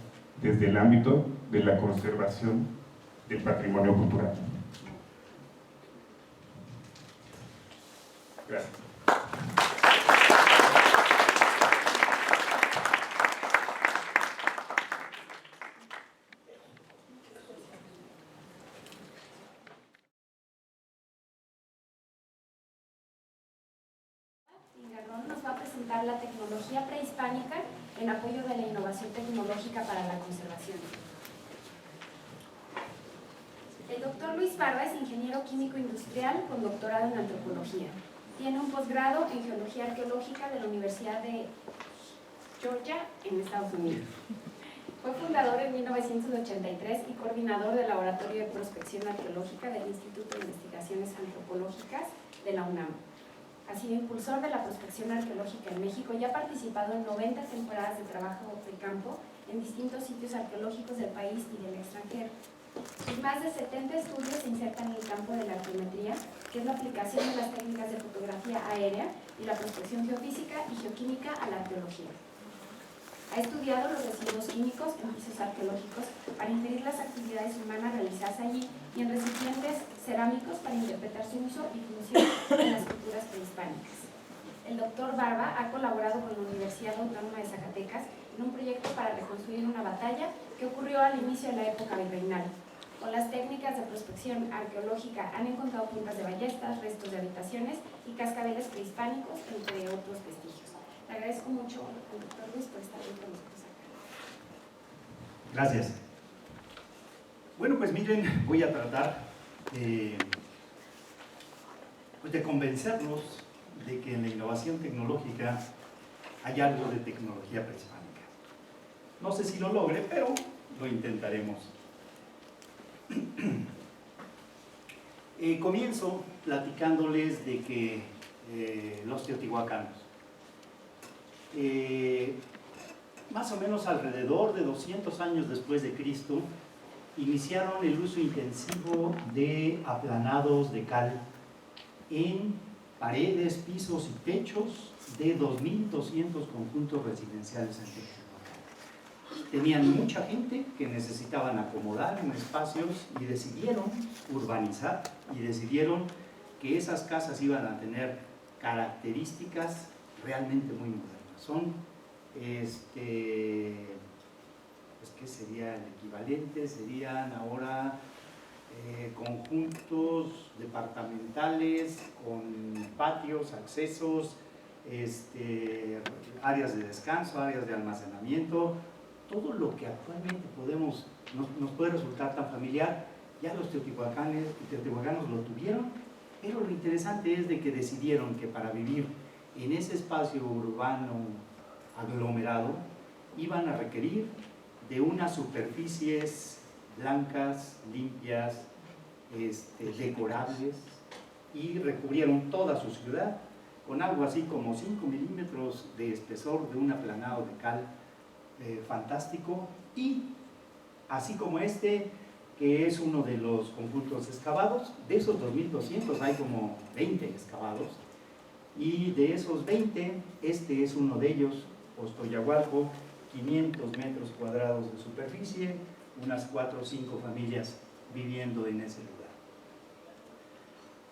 desde el ámbito de la conservación del patrimonio cultural. Gracias. Nos va a presentar la tecnología prehispánica en apoyo de la innovación tecnológica para la conservación. El doctor Luis Barba es ingeniero químico industrial con doctorado en antropología. Tiene un posgrado en geología arqueológica de la Universidad de Georgia en Estados Unidos. Fue fundador en 1983 y coordinador del Laboratorio de Prospección Arqueológica del Instituto de Investigaciones Antropológicas de la UNAM. Ha sido impulsor de la prospección arqueológica en México y ha participado en 90 temporadas de trabajo de campo en distintos sitios arqueológicos del país y del extranjero. Sus más de 70 estudios se insertan en el campo de la arqueometría, que es la aplicación de las técnicas de fotografía aérea y la prospección geofísica y geoquímica a la arqueología. Ha estudiado los residuos químicos en pisos arqueológicos para inferir las actividades humanas realizadas allí y en recipientes cerámicos para interpretar su uso y función en las culturas prehispánicas. El doctor Barba ha colaborado con la Universidad Autónoma de Zacatecas en un proyecto para reconstruir una batalla que ocurrió al inicio de la época virreinal. Con las técnicas de prospección arqueológica han encontrado puntas de ballestas, restos de habitaciones y cascabeles prehispánicos, entre otros vestigios. Le agradezco mucho al doctor Luis por estar hoy con nosotros acá. Gracias. Bueno, pues miren, voy a tratar de convencerlos de que en la innovación tecnológica hay algo de tecnología prehispánica. No sé si lo logre, pero lo intentaremos. Comienzo platicándoles de que los teotihuacanos, más o menos alrededor de 200 años después de Cristo, iniciaron el uso intensivo de aplanados de cal en paredes, pisos y techos de 2.200 conjuntos residenciales en Teotihuacán. Tenían mucha gente que necesitaban acomodar en espacios y decidieron urbanizar y decidieron que esas casas iban a tener características realmente muy modernas. Son, ¿qué sería el equivalente? Serían ahora conjuntos departamentales con patios, accesos, áreas de descanso, áreas de almacenamiento, todo lo que actualmente nos puede resultar tan familiar. Ya los teotihuacanos lo tuvieron, pero lo interesante es de que decidieron que para vivir en ese espacio urbano aglomerado iban a requerir de unas superficies blancas, limpias, decorables, y recubrieron toda su ciudad con algo así como 5 milímetros de espesor de un aplanado de cal fantástico, y así como que es uno de los conjuntos excavados. De esos 2.200 hay como 20 excavados, y de esos 20, este es uno de ellos, Ostoyahualco, 500 metros cuadrados de superficie, unas 4 o 5 familias viviendo en ese lugar.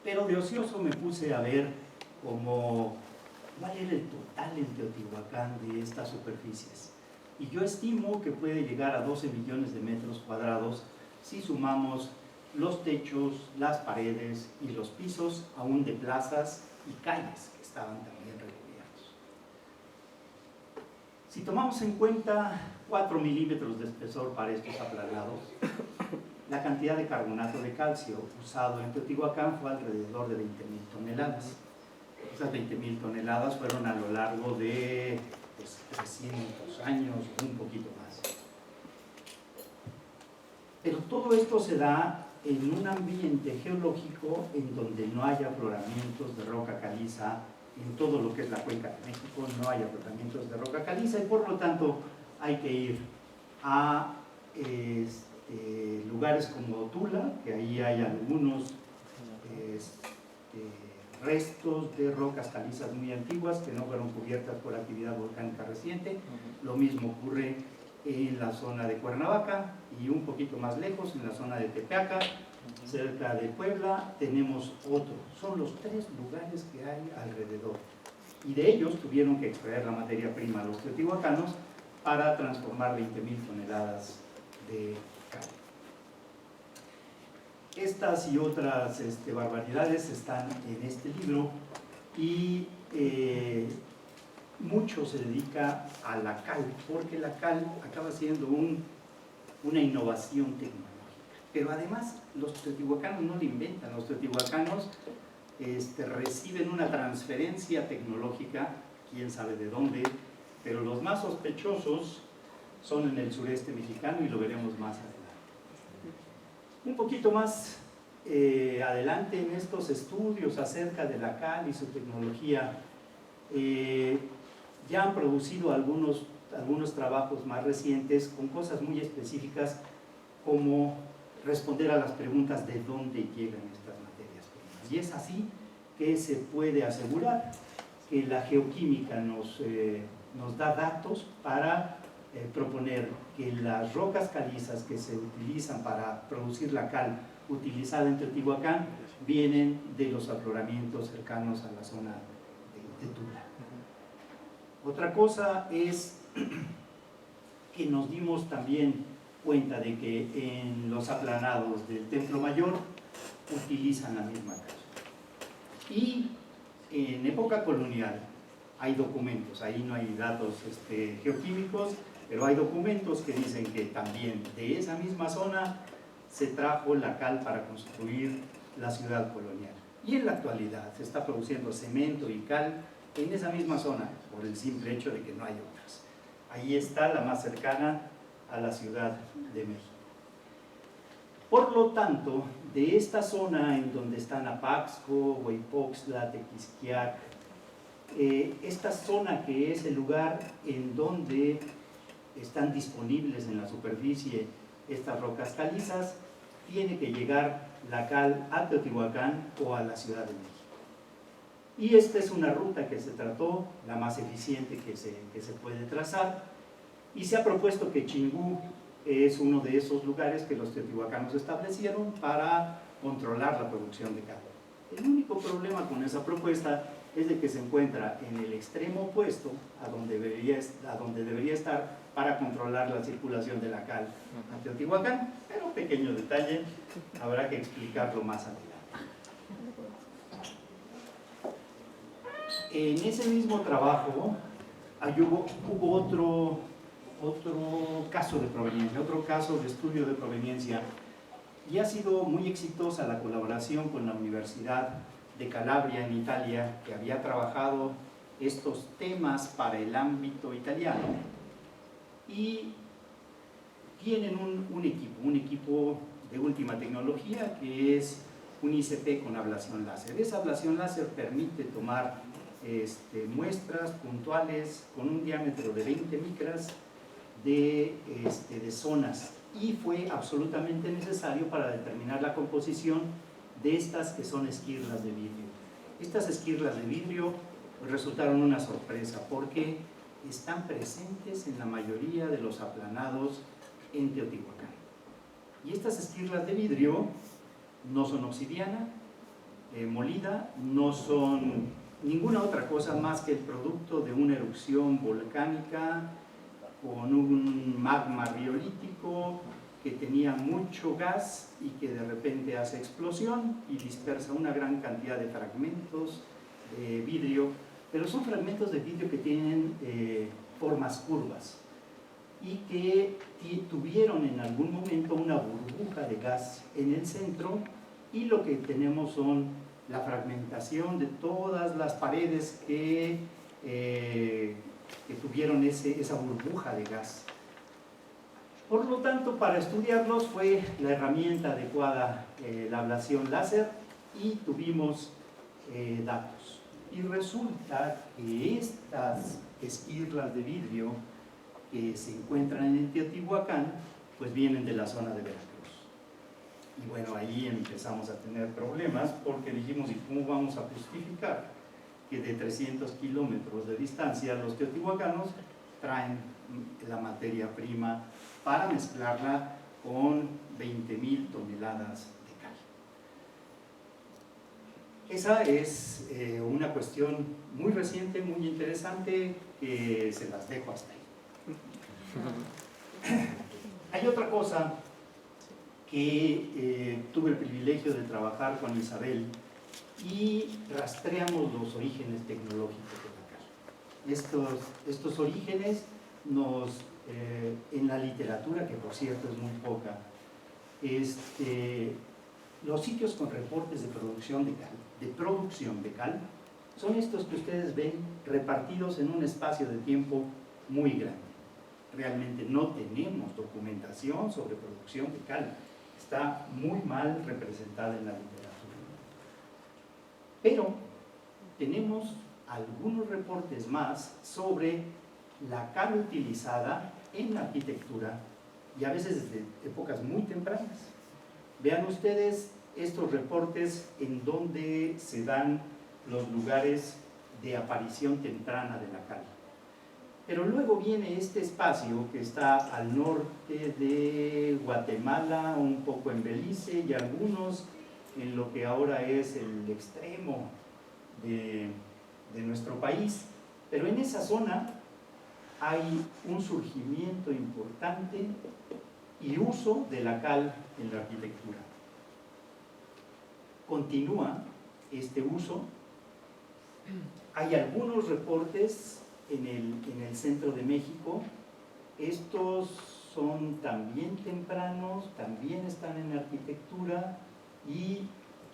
Pero de ocioso me puse a ver cuál era el total en Teotihuacán de estas superficies. Y yo estimo que puede llegar a 12 millones de metros cuadrados si sumamos los techos, las paredes y los pisos, aún de plazas y calles que estaban también recubiertos. Si tomamos en cuenta 4 milímetros de espesor para estos aplanados, la cantidad de carbonato de calcio usado en Teotihuacán fue alrededor de 20.000 toneladas. Esas 20.000 toneladas fueron a lo largo de pues 300 años, un poquito más. Pero todo esto se da en un ambiente geológico en donde no hay afloramientos de roca caliza, en todo lo que es la cuenca de México no hay afloramientos de roca caliza, y por lo tanto hay que ir a lugares como Tula, que ahí hay algunos restos de rocas calizas muy antiguas que no fueron cubiertas por actividad volcánica reciente. Lo mismo ocurre en la zona de Cuernavaca y un poquito más lejos, en la zona de Tepeaca, cerca de Puebla, tenemos otro. Son los 3 lugares que hay alrededor. Y de ellos tuvieron que extraer la materia prima los teotihuacanos para transformar 20.000 toneladas de cal. Estas y otras barbaridades están en este libro, y mucho se dedica a la cal, porque la cal acaba siendo una innovación tecnológica. Pero además los teotihuacanos no la inventan, los teotihuacanos reciben una transferencia tecnológica, quién sabe de dónde, pero los más sospechosos son en el sureste mexicano, y lo veremos más adelante. Un poquito más adelante en estos estudios acerca de la cal y su tecnología, ya han producido algunos trabajos más recientes con cosas muy específicas, como responder a las preguntas de dónde llegan estas materias primas. Y es así que se puede asegurar que la geoquímica nos da datos para proponer que las rocas calizas que se utilizan para producir la cal utilizada en Teotihuacán vienen de los afloramientos cercanos a la zona de Tula. Otra cosa es que nos dimos también cuenta de que en los aplanados del Templo Mayor utilizan la misma cal. Y en época colonial hay documentos, ahí no hay datos geoquímicos, pero hay documentos que dicen que también de esa misma zona se trajo la cal para construir la ciudad colonial. Y en la actualidad se está produciendo cemento y cal en esa misma zona, por el simple hecho de que no hay otras. Ahí está la más cercana a la Ciudad de México. Por lo tanto, de esta zona en donde están Apaxco, Hueypoxtla, Tequisquiac, esta zona que es el lugar en donde están disponibles en la superficie estas rocas calizas, tiene que llegar la cal a Teotihuacán o a la Ciudad de México. Y esta es una ruta que se trató, la más eficiente que se puede trazar, y se ha propuesto que Chingú es uno de esos lugares que los teotihuacanos establecieron para controlar la producción de cal. El único problema con esa propuesta es de que se encuentra en el extremo opuesto a donde debería estar para controlar la circulación de la cal a Teotihuacán, pero pequeño detalle, habrá que explicarlo más adelante. En ese mismo trabajo hubo otro caso de proveniencia, otro caso de estudio de proveniencia, y ha sido muy exitosa la colaboración con la Universidad de Calabria en Italia, que había trabajado estos temas para el ámbito italiano, y tienen un equipo de última tecnología que es un ICP con ablación láser. Esa ablación láser permite tomar muestras puntuales con un diámetro de 20 micras de zonas, y fue absolutamente necesario para determinar la composición de estas que son esquirlas de vidrio. Estas esquirlas de vidrio resultaron una sorpresa porque están presentes en la mayoría de los aplanados en Teotihuacán. Y estas esquirlas de vidrio no son obsidiana molida, no son ninguna otra cosa más que el producto de una erupción volcánica con un magma riolítico que tenía mucho gas y que de repente hace explosión y dispersa una gran cantidad de fragmentos de vidrio, pero son fragmentos de vidrio que tienen formas curvas y que tuvieron en algún momento una burbuja de gas en el centro, y lo que tenemos son la fragmentación de todas las paredes que que tuvieron esa burbuja de gas. Por lo tanto, para estudiarlos fue la herramienta adecuada la ablación láser y tuvimos datos. Y resulta que estas esquirlas de vidrio que se encuentran en Teotihuacán, pues vienen de la zona de Veracruz. Y bueno, ahí empezamos a tener problemas porque dijimos, ¿y cómo vamos a justificar que de 300 kilómetros de distancia los teotihuacanos traen la materia prima para mezclarla con 20,000 toneladas de cal? Esa es una cuestión muy reciente, muy interesante, que se las dejo hasta ahí. Hay otra cosa que tuve el privilegio de trabajar con Isabel y rastreamos los orígenes tecnológicos de la cal. Estos orígenes en la literatura, que por cierto es muy poca, los sitios con reportes de producción de cal, son estos que ustedes ven repartidos en un espacio de tiempo muy grande. Realmente no tenemos documentación sobre producción de cal, está muy mal representada en la literatura. Pero tenemos algunos reportes más sobre la cal utilizada en la arquitectura y a veces desde épocas muy tempranas. Vean ustedes estos reportes en donde se dan los lugares de aparición temprana de la cal. Pero luego viene este espacio que está al norte de Guatemala, un poco en Belice y algunos en lo que ahora es el extremo de nuestro país. Pero en esa zona hay un surgimiento importante y uso de la cal en la arquitectura. Continúa este uso. Hay algunos reportes en el centro de México. Estos son también tempranos, también están en arquitectura y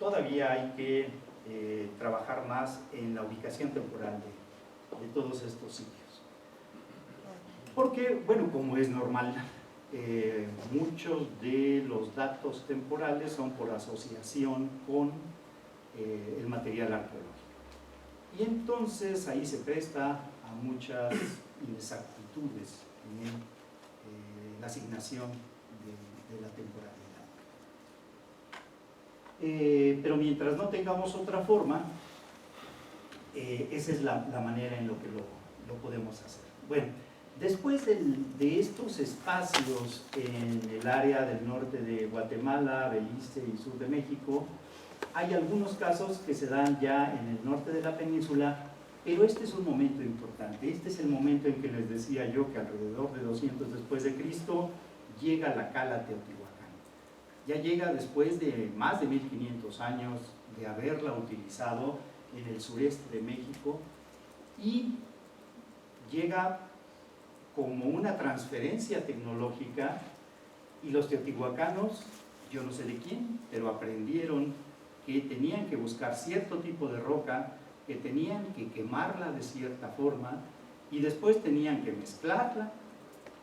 todavía hay que trabajar más en la ubicación temporal de todos estos sitios. Porque, bueno, como es normal, muchos de los datos temporales son por asociación con el material arqueológico. Y entonces ahí se presta a muchas inexactitudes en la asignación de la temporalidad. Pero mientras no tengamos otra forma, esa es la manera en lo que lo podemos hacer. Bueno, después de estos espacios en el área del norte de Guatemala, Belice y sur de México, hay algunos casos que se dan ya en el norte de la península, pero este es un momento importante. Este es el momento en que les decía yo que alrededor de 200 después de Cristo llega la cal a Teotihuacán. Ya llega después de más de 1500 años de haberla utilizado en el sureste de México y llega como una transferencia tecnológica y los teotihuacanos, yo no sé de quién, pero aprendieron que tenían que buscar cierto tipo de roca, que tenían que quemarla de cierta forma y después tenían que mezclarla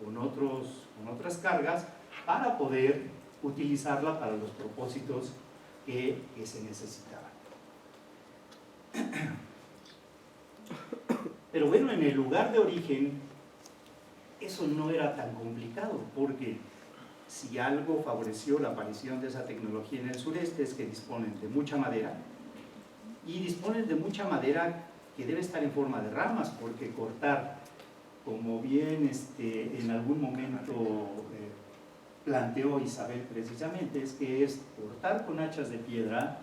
con otras cargas para poder utilizarla para los propósitos que se necesitaban. Pero bueno, en el lugar de origen eso no era tan complicado, porque si algo favoreció la aparición de esa tecnología en el sureste es que disponen de mucha madera, y disponen de mucha madera que debe estar en forma de ramas, porque cortar, como bien en algún momento planteó Isabel precisamente, es cortar con hachas de piedra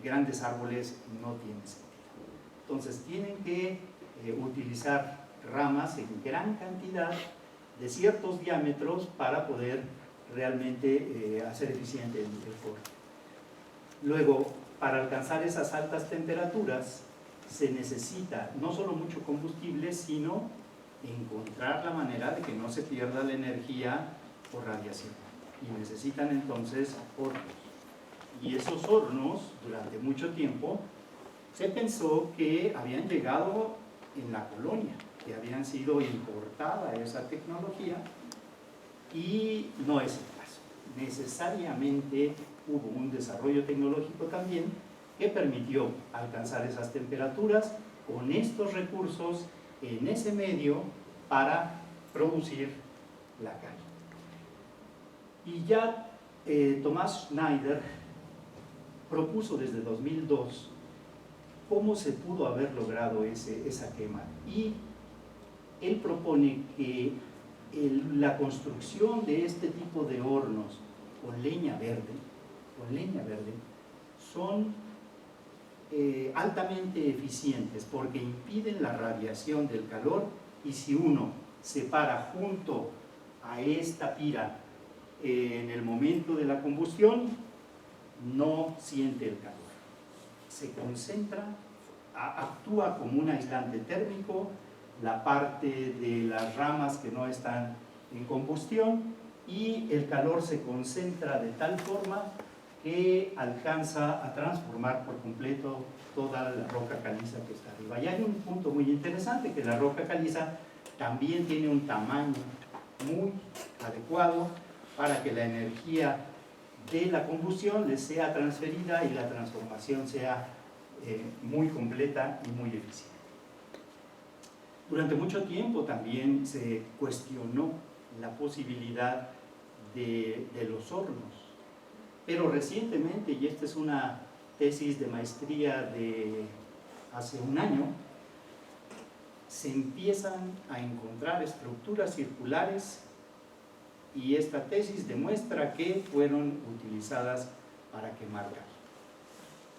grandes árboles no tiene sentido. Entonces tienen que utilizar ramas en gran cantidad de ciertos diámetros para poder realmente hacer eficiente el corte. Luego, para alcanzar esas altas temperaturas se necesita no solo mucho combustible, sino encontrar la manera de que no se pierda la energía por radiación. Y necesitan entonces hornos. Y esos hornos, durante mucho tiempo, se pensó que habían llegado en la colonia, que habían sido importada esa tecnología, y no es el caso. Necesariamente hubo un desarrollo tecnológico también que permitió alcanzar esas temperaturas con estos recursos en ese medio para producir la cal. Y ya Tomás Schneider propuso desde 2002 cómo se pudo haber logrado esa quema, y él propone que la construcción de este tipo de hornos con leña verde son altamente eficientes porque impiden la radiación del calor, y si uno se para junto a esta pira en el momento de la combustión, no siente el calor. Se concentra, actúa como un aislante térmico, la parte de las ramas que no están en combustión, y el calor se concentra de tal forma que alcanza a transformar por completo toda la roca caliza que está arriba. Y hay un punto muy interesante, que la roca caliza también tiene un tamaño muy adecuado para que la energía de la combustión les sea transferida y la transformación sea muy completa y muy eficiente. Durante mucho tiempo también se cuestionó la posibilidad de los hornos, pero recientemente, y esta es una tesis de maestría de hace un año, se empiezan a encontrar estructuras circulares, y esta tesis demuestra que fueron utilizadas para quemar cal.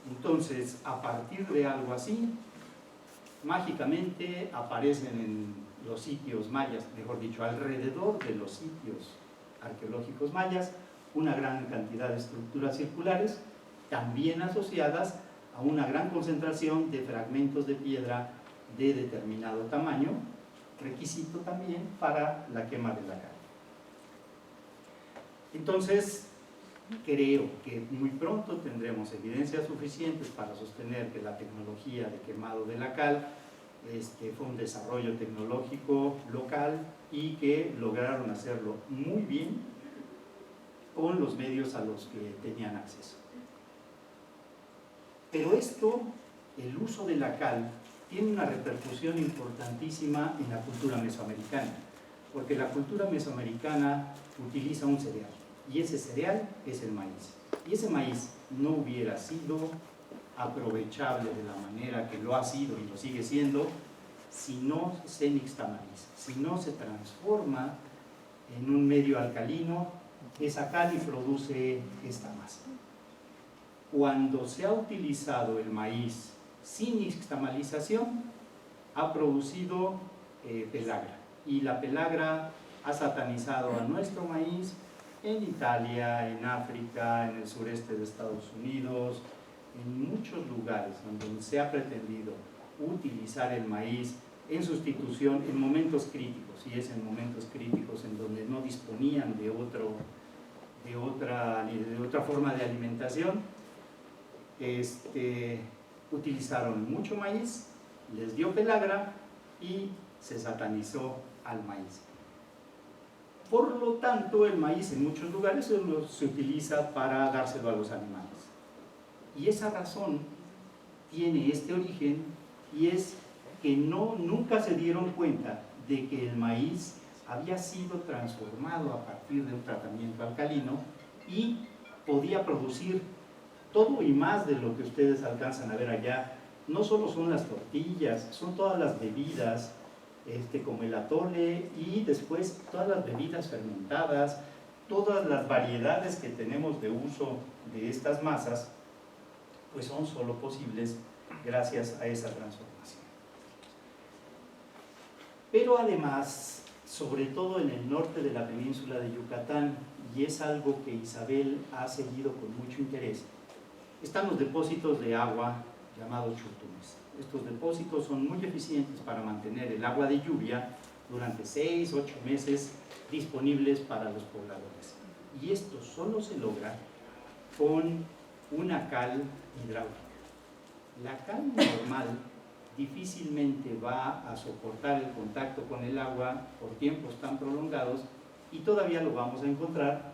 Entonces, a partir de algo así, mágicamente aparecen en los sitios mayas, mejor dicho, alrededor de los sitios arqueológicos mayas, una gran cantidad de estructuras circulares, también asociadas a una gran concentración de fragmentos de piedra de determinado tamaño, requisito también para la quema de la cal. Entonces, creo que muy pronto tendremos evidencias suficientes para sostener que la tecnología de quemado de la cal fue un desarrollo tecnológico local y que lograron hacerlo muy bien con los medios a los que tenían acceso. Pero esto, el uso de la cal, tiene una repercusión importantísima en la cultura mesoamericana, porque la cultura mesoamericana utiliza un cereal, y ese cereal es el maíz. Y ese maíz no hubiera sido aprovechable de la manera que lo ha sido y lo sigue siendo si no se nixtamaliza, si no se transforma en un medio alcalino esa cal y produce esta masa. Cuando se ha utilizado el maíz sin nixtamalización, ha producido pelagra, y la pelagra ha satanizado a nuestro maíz en Italia, en África, en el sureste de Estados Unidos, en muchos lugares donde se ha pretendido utilizar el maíz en sustitución en momentos críticos, y es en momentos críticos en donde no disponían de otra forma de alimentación. Utilizaron mucho maíz, les dio pelagra y se satanizó al maíz. Por lo tanto, el maíz en muchos lugares se utiliza para dárselo a los animales. Y esa razón tiene este origen, y es que nunca se dieron cuenta de que el maíz había sido transformado a partir de un tratamiento alcalino y podía producir todo y más de lo que ustedes alcanzan a ver allá. No solo son las tortillas, son todas las bebidas, como el atole, y después todas las bebidas fermentadas, todas las variedades que tenemos de uso de estas masas, pues son solo posibles gracias a esa transformación. Pero además, sobre todo en el norte de la península de Yucatán, y es algo que Isabel ha seguido con mucho interés, están los depósitos de agua llamados chutumes. Estos depósitos son muy eficientes para mantener el agua de lluvia durante 6 u 8 meses disponibles para los pobladores. Y esto solo se logra con una cal hidráulica. La cal normal difícilmente va a soportar el contacto con el agua por tiempos tan prolongados, y todavía lo vamos a encontrar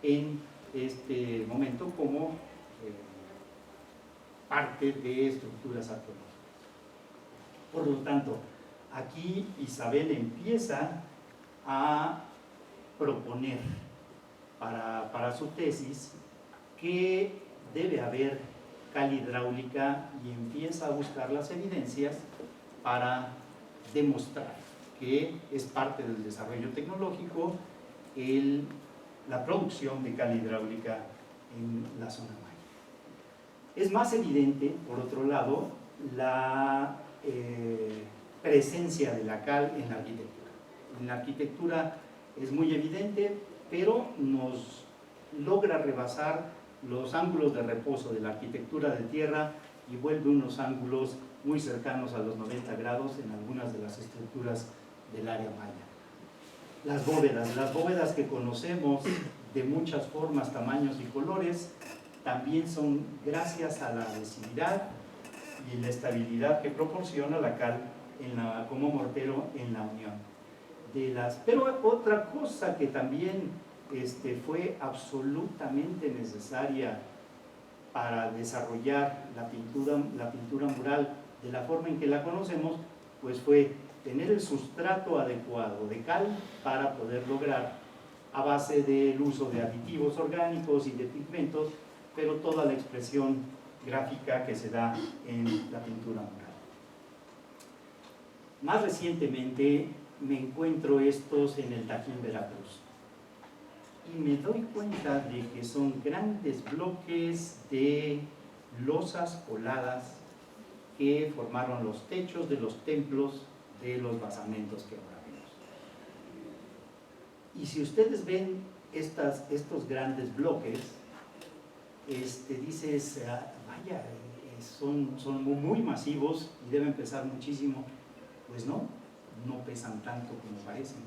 en este momento como parte de estructuras arqueológicas. Por lo tanto, aquí Isabel empieza a proponer para su tesis que debe haber cal hidráulica, y empieza a buscar las evidencias para demostrar que es parte del desarrollo tecnológico la producción de cal hidráulica en la zona maya. Es más evidente, por otro lado, la presencia de la cal en la arquitectura. En la arquitectura es muy evidente, pero nos logra rebasar los ángulos de reposo de la arquitectura de tierra y vuelve unos ángulos muy cercanos a los 90 grados en algunas de las estructuras del área maya. Las bóvedas que conocemos de muchas formas, tamaños y colores, también son gracias a la adhesividad y la estabilidad que proporciona la cal como mortero en la unión. Pero otra cosa que también fue absolutamente necesaria para desarrollar la pintura mural de la forma en que la conocemos, pues fue tener el sustrato adecuado de cal para poder lograr, a base del uso de aditivos orgánicos y de pigmentos, pero toda la expresión gráfica que se da en la pintura mural. Más recientemente me encuentro estos en el Tajín, Veracruz, y me doy cuenta de que son grandes bloques de losas coladas que formaron los techos de los templos de los basamentos que ahora vemos. Y si ustedes ven estos grandes bloques, dices, vaya, son muy masivos y deben pesar muchísimo. Pues no pesan tanto como parecen.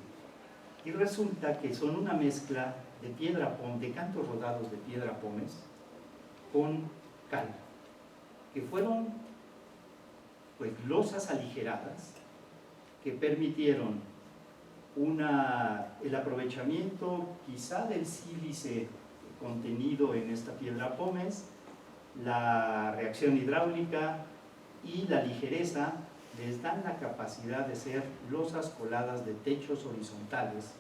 Y resulta que son una mezcla de piedra pómez, de cantos rodados de piedra pómez con cal, que fueron pues losas aligeradas que permitieron el aprovechamiento quizá del sílice contenido en esta piedra pómez, la reacción hidráulica y la ligereza les dan la capacidad de ser losas coladas de techos horizontales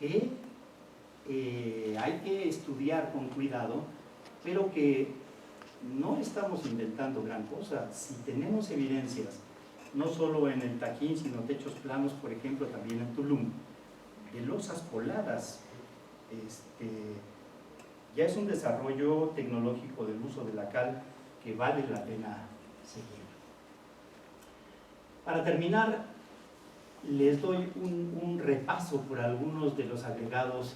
que hay que estudiar con cuidado, pero que no estamos inventando gran cosa. Si tenemos evidencias, no solo en el Tajín, sino techos planos, por ejemplo, también en Tulum, de losas coladas, ya es un desarrollo tecnológico del uso de la cal que vale la pena seguir. Para terminar, les doy un repaso por algunos de los agregados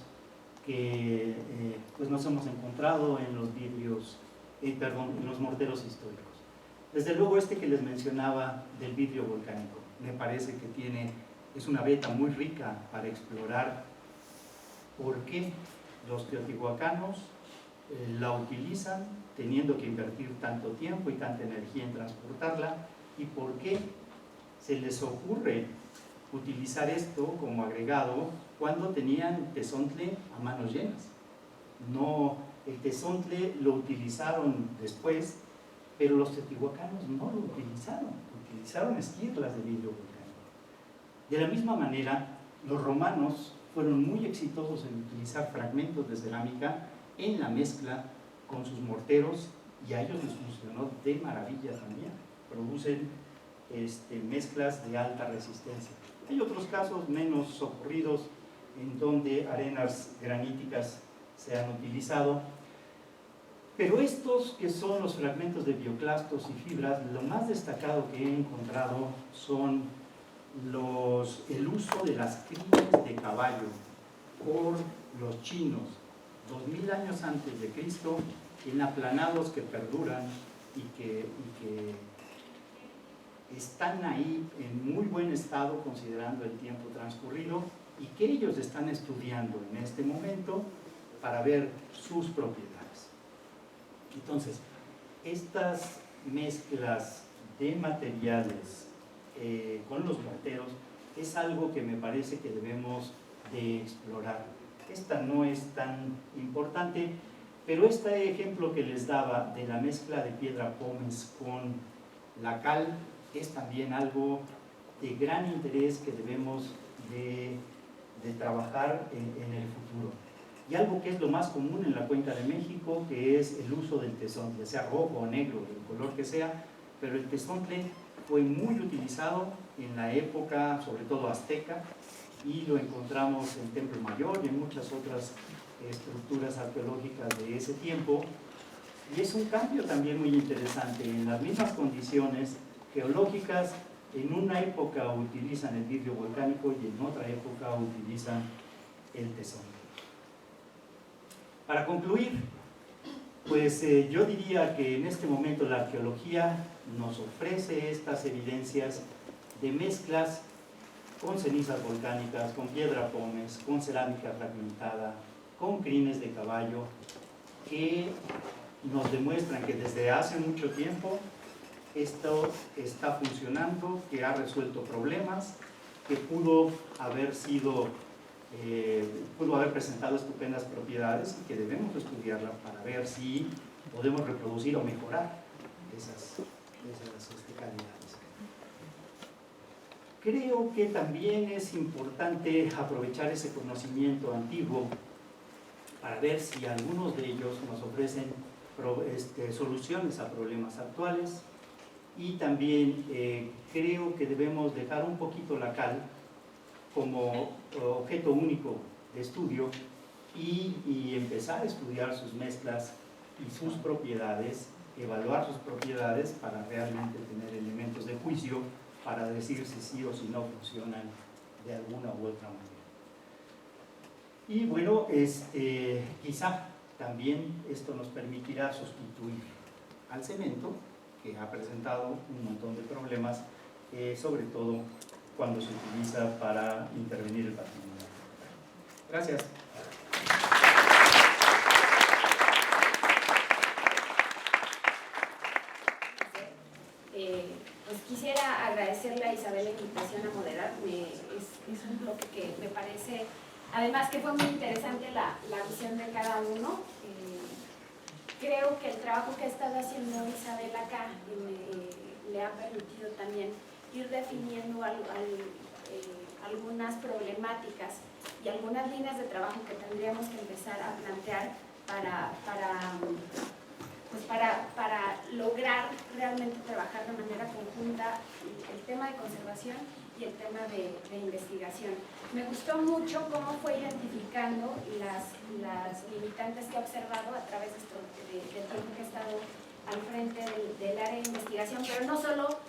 que pues nos hemos encontrado en los en los morteros históricos. Desde luego que les mencionaba del vidrio volcánico, me parece que es una beta muy rica para explorar por qué los teotihuacanos la utilizan teniendo que invertir tanto tiempo y tanta energía en transportarla, y por qué se les ocurre utilizar esto como agregado cuando tenían tezontle a manos llenas. El tezontle lo utilizaron después, pero los teotihuacanos no lo utilizaron esquirlas de vidrio volcánico. De la misma manera, los romanos fueron muy exitosos en utilizar fragmentos de cerámica en la mezcla con sus morteros, y a ellos les funcionó de maravilla también. Producen mezclas de alta resistencia. Hay otros casos menos socorridos en donde arenas graníticas se han utilizado, pero estos que son los fragmentos de bioclastos y fibras, lo más destacado que he encontrado son el uso de las crines de caballo por los chinos 2000 años antes de Cristo en aplanados que perduran y que están ahí en muy buen estado considerando el tiempo transcurrido, y que ellos están estudiando en este momento para ver sus propiedades. Entonces, estas mezclas de materiales con los morteros es algo que me parece que debemos de explorar. Esta no es tan importante, pero este ejemplo que les daba de la mezcla de piedra pómez con la cal es también algo de gran interés que debemos de trabajar en el futuro. Y algo que es lo más común en la Cuenca de México, que es el uso del tesón, ya sea rojo o negro, del color que sea, pero el tezontle fue muy utilizado en la época, sobre todo azteca, y lo encontramos en Templo Mayor y en muchas otras estructuras arqueológicas de ese tiempo. Y es un cambio también muy interesante. En las mismas condiciones geológicas, en una época utilizan el vidrio volcánico y en otra época utilizan el tesón. Para concluir, pues yo diría que en este momento la arqueología nos ofrece estas evidencias de mezclas con cenizas volcánicas, con piedra pómez, con cerámica fragmentada, con crines de caballo, que nos demuestran que desde hace mucho tiempo esto está funcionando, que ha resuelto problemas, que pudo haber presentado estupendas propiedades y que debemos estudiarla para ver si podemos reproducir o mejorar esas calidades. Creo que también es importante aprovechar ese conocimiento antiguo para ver si algunos de ellos nos ofrecen soluciones a problemas actuales, y también creo que debemos dejar un poquito la cal como objeto único de estudio y empezar a estudiar sus mezclas y sus propiedades, evaluar sus propiedades para realmente tener elementos de juicio para decir si sí o si no funcionan de alguna u otra manera. Y bueno, quizá también esto nos permitirá sustituir al cemento, que ha presentado un montón de problemas, sobre todo cuando se utiliza para intervenir el patrimonio. Gracias. Pues quisiera agradecerle a Isabel la invitación a moderar. Es un bloque que me parece, además que fue muy interesante la visión de cada uno. Creo que el trabajo que ha estado haciendo Isabel acá le ha permitido también ir definiendo algunas problemáticas y algunas líneas de trabajo que tendríamos que empezar a plantear para lograr realmente trabajar de manera conjunta el tema de conservación y el tema de investigación. Me gustó mucho cómo fue identificando las limitantes que ha observado a través del tiempo que he estado al frente del área de investigación, pero no solo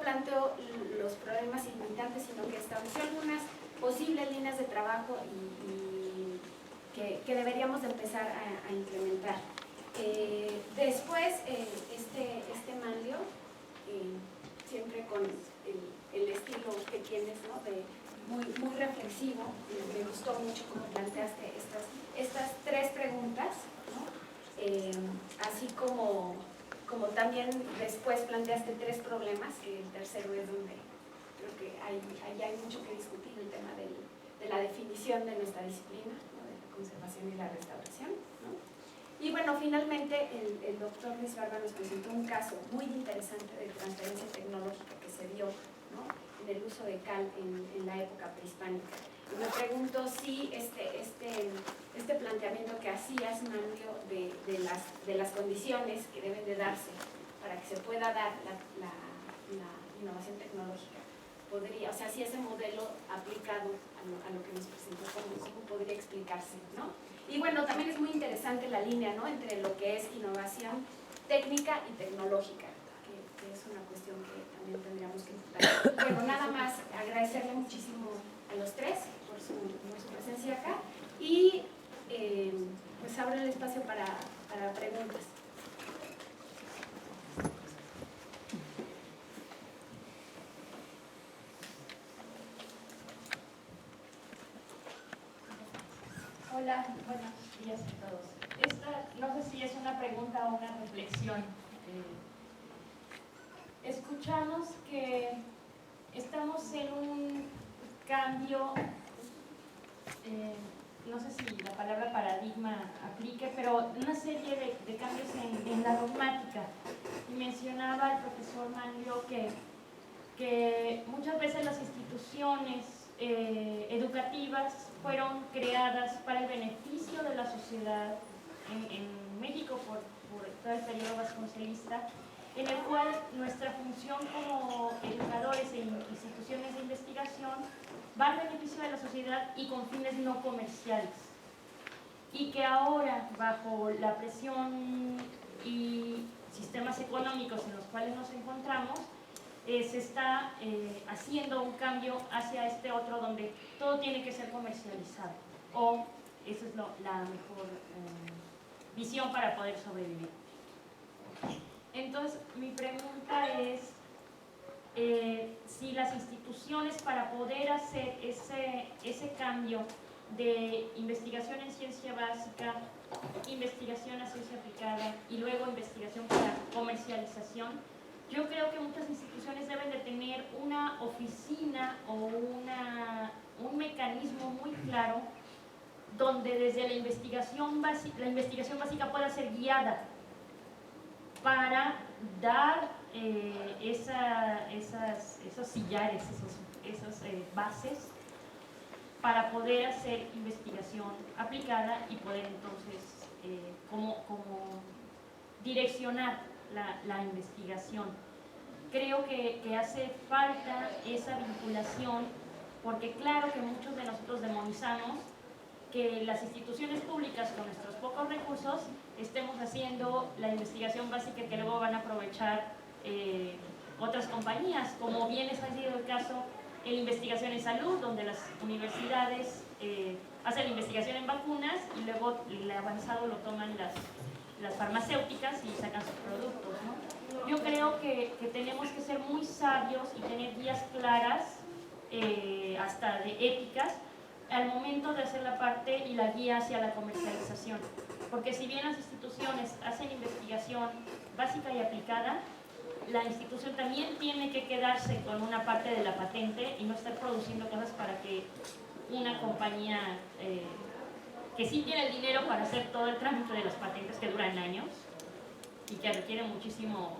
planteó los problemas y limitantes, sino que estableció algunas posibles líneas de trabajo y que deberíamos de empezar a implementar. Después, este Manlio, siempre con el estilo que tienes, ¿no? Muy reflexivo, me gustó mucho cómo planteaste estas tres preguntas, ¿no? Así como también después planteaste tres problemas, que el tercero es donde creo que ahí hay mucho que discutir, el tema de la definición de nuestra disciplina, ¿no? De la conservación y la restauración, ¿no? Y bueno, finalmente el doctor Luis Barba nos presentó un caso muy interesante de transferencia tecnológica que se dio, ¿no? En el uso de cal en la época prehispánica. Y me pregunto si este planteamiento que hacías, Manlio, de las condiciones que deben de darse para que se pueda dar la innovación tecnológica, podría, o sea, si ese modelo aplicado a lo que nos presentó, ¿cómo podría explicarse, ¿no? Y bueno, también es muy interesante la línea, ¿no? Entre lo que es innovación técnica y tecnológica, que es una cuestión que también tendríamos que tratar. Bueno, nada más agradecerle muchísimo a los tres por su presencia acá y pues abro el espacio para preguntas. Hola, buenos días a todos. Esta no sé si es una pregunta o una reflexión. escuchamos que estamos en un cambio, no sé si la palabra paradigma aplique, pero una serie de cambios en la dogmática. Y mencionaba el profesor Manlio que muchas veces las instituciones educativas fueron creadas para el beneficio de la sociedad en México por todo el periodo vasconcelista, en el cual nuestra función como educadores e instituciones de investigación va al beneficio de la sociedad y con fines no comerciales. Y que ahora, bajo la presión y sistemas económicos en los cuales nos encontramos, se está haciendo un cambio hacia este otro donde todo tiene que ser comercializado, o esa es la mejor visión para poder sobrevivir. Entonces, mi pregunta es si las instituciones, para poder hacer ese cambio de investigación en ciencia básica, investigación a ciencia aplicada y luego investigación para comercialización, yo creo que muchas instituciones deben de tener una oficina o un mecanismo muy claro donde desde la investigación básica pueda ser guiada para dar esos sillares, esas bases para poder hacer investigación aplicada y poder entonces como direccionar la investigación. Creo que hace falta esa vinculación, porque claro que muchos de nosotros demonizamos que las instituciones públicas con nuestros pocos recursos estemos haciendo la investigación básica que luego van a aprovechar otras compañías, como bien ha sido el caso en investigación en salud, donde las universidades hacen investigación en vacunas y luego el avanzado lo toman las farmacéuticas y sacan sus productos, ¿no? Yo creo que tenemos que ser muy sabios y tener guías claras, hasta de éticas, al momento de hacer la parte y la guía hacia la comercialización. Porque si bien las instituciones hacen investigación básica y aplicada, la institución también tiene que quedarse con una parte de la patente y no estar produciendo cosas para que una compañía que sí tiene el dinero para hacer todo el trámite de las patentes, que duran años y que requieren muchísimo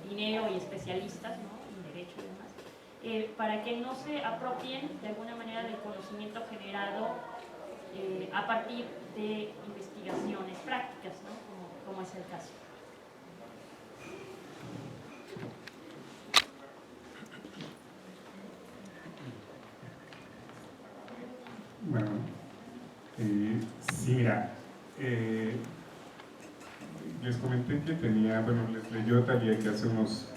dinero y especialistas, ¿no?, en derecho y demás, para que no se apropien de alguna manera del conocimiento generado a partir de investigaciones prácticas, ¿no?, como es el caso. Bueno, sí, mira, les comenté que tenía, bueno, les leyó Talía que hace unos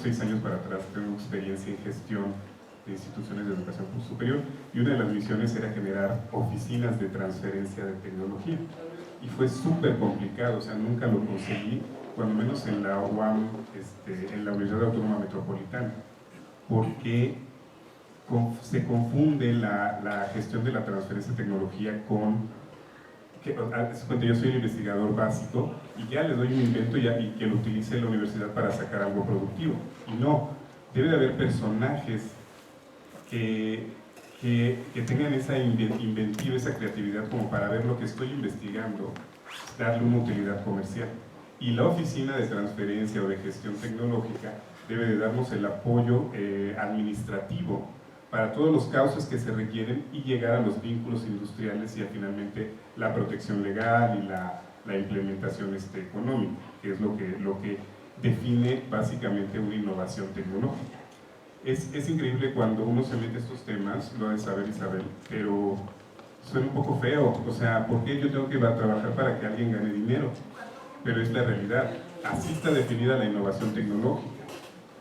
6 años para atrás tengo experiencia en gestión de instituciones de educación superior, y una de las misiones era generar oficinas de transferencia de tecnología, y fue súper complicado, o sea, nunca lo conseguí, cuando menos en la UAM, en la Universidad Autónoma Metropolitana, porque se confunde la gestión de la transferencia de tecnología con yo soy un investigador básico y ya le doy un invento y que lo utilice la universidad para sacar algo productivo, y no, debe de haber personajes que tengan esa inventiva, esa creatividad como para ver lo que estoy investigando, darle una utilidad comercial, y la oficina de transferencia o de gestión tecnológica debe de darnos el apoyo administrativo para todos los cauces que se requieren y llegar a los vínculos industriales y a finalmente la protección legal y la implementación económica, que es lo que define básicamente una innovación tecnológica. Es increíble cuando uno se mete a estos temas, lo ha de saber Isabel, pero suena un poco feo, o sea, ¿por qué yo tengo que trabajar para que alguien gane dinero? Pero es la realidad, así está definida la innovación tecnológica.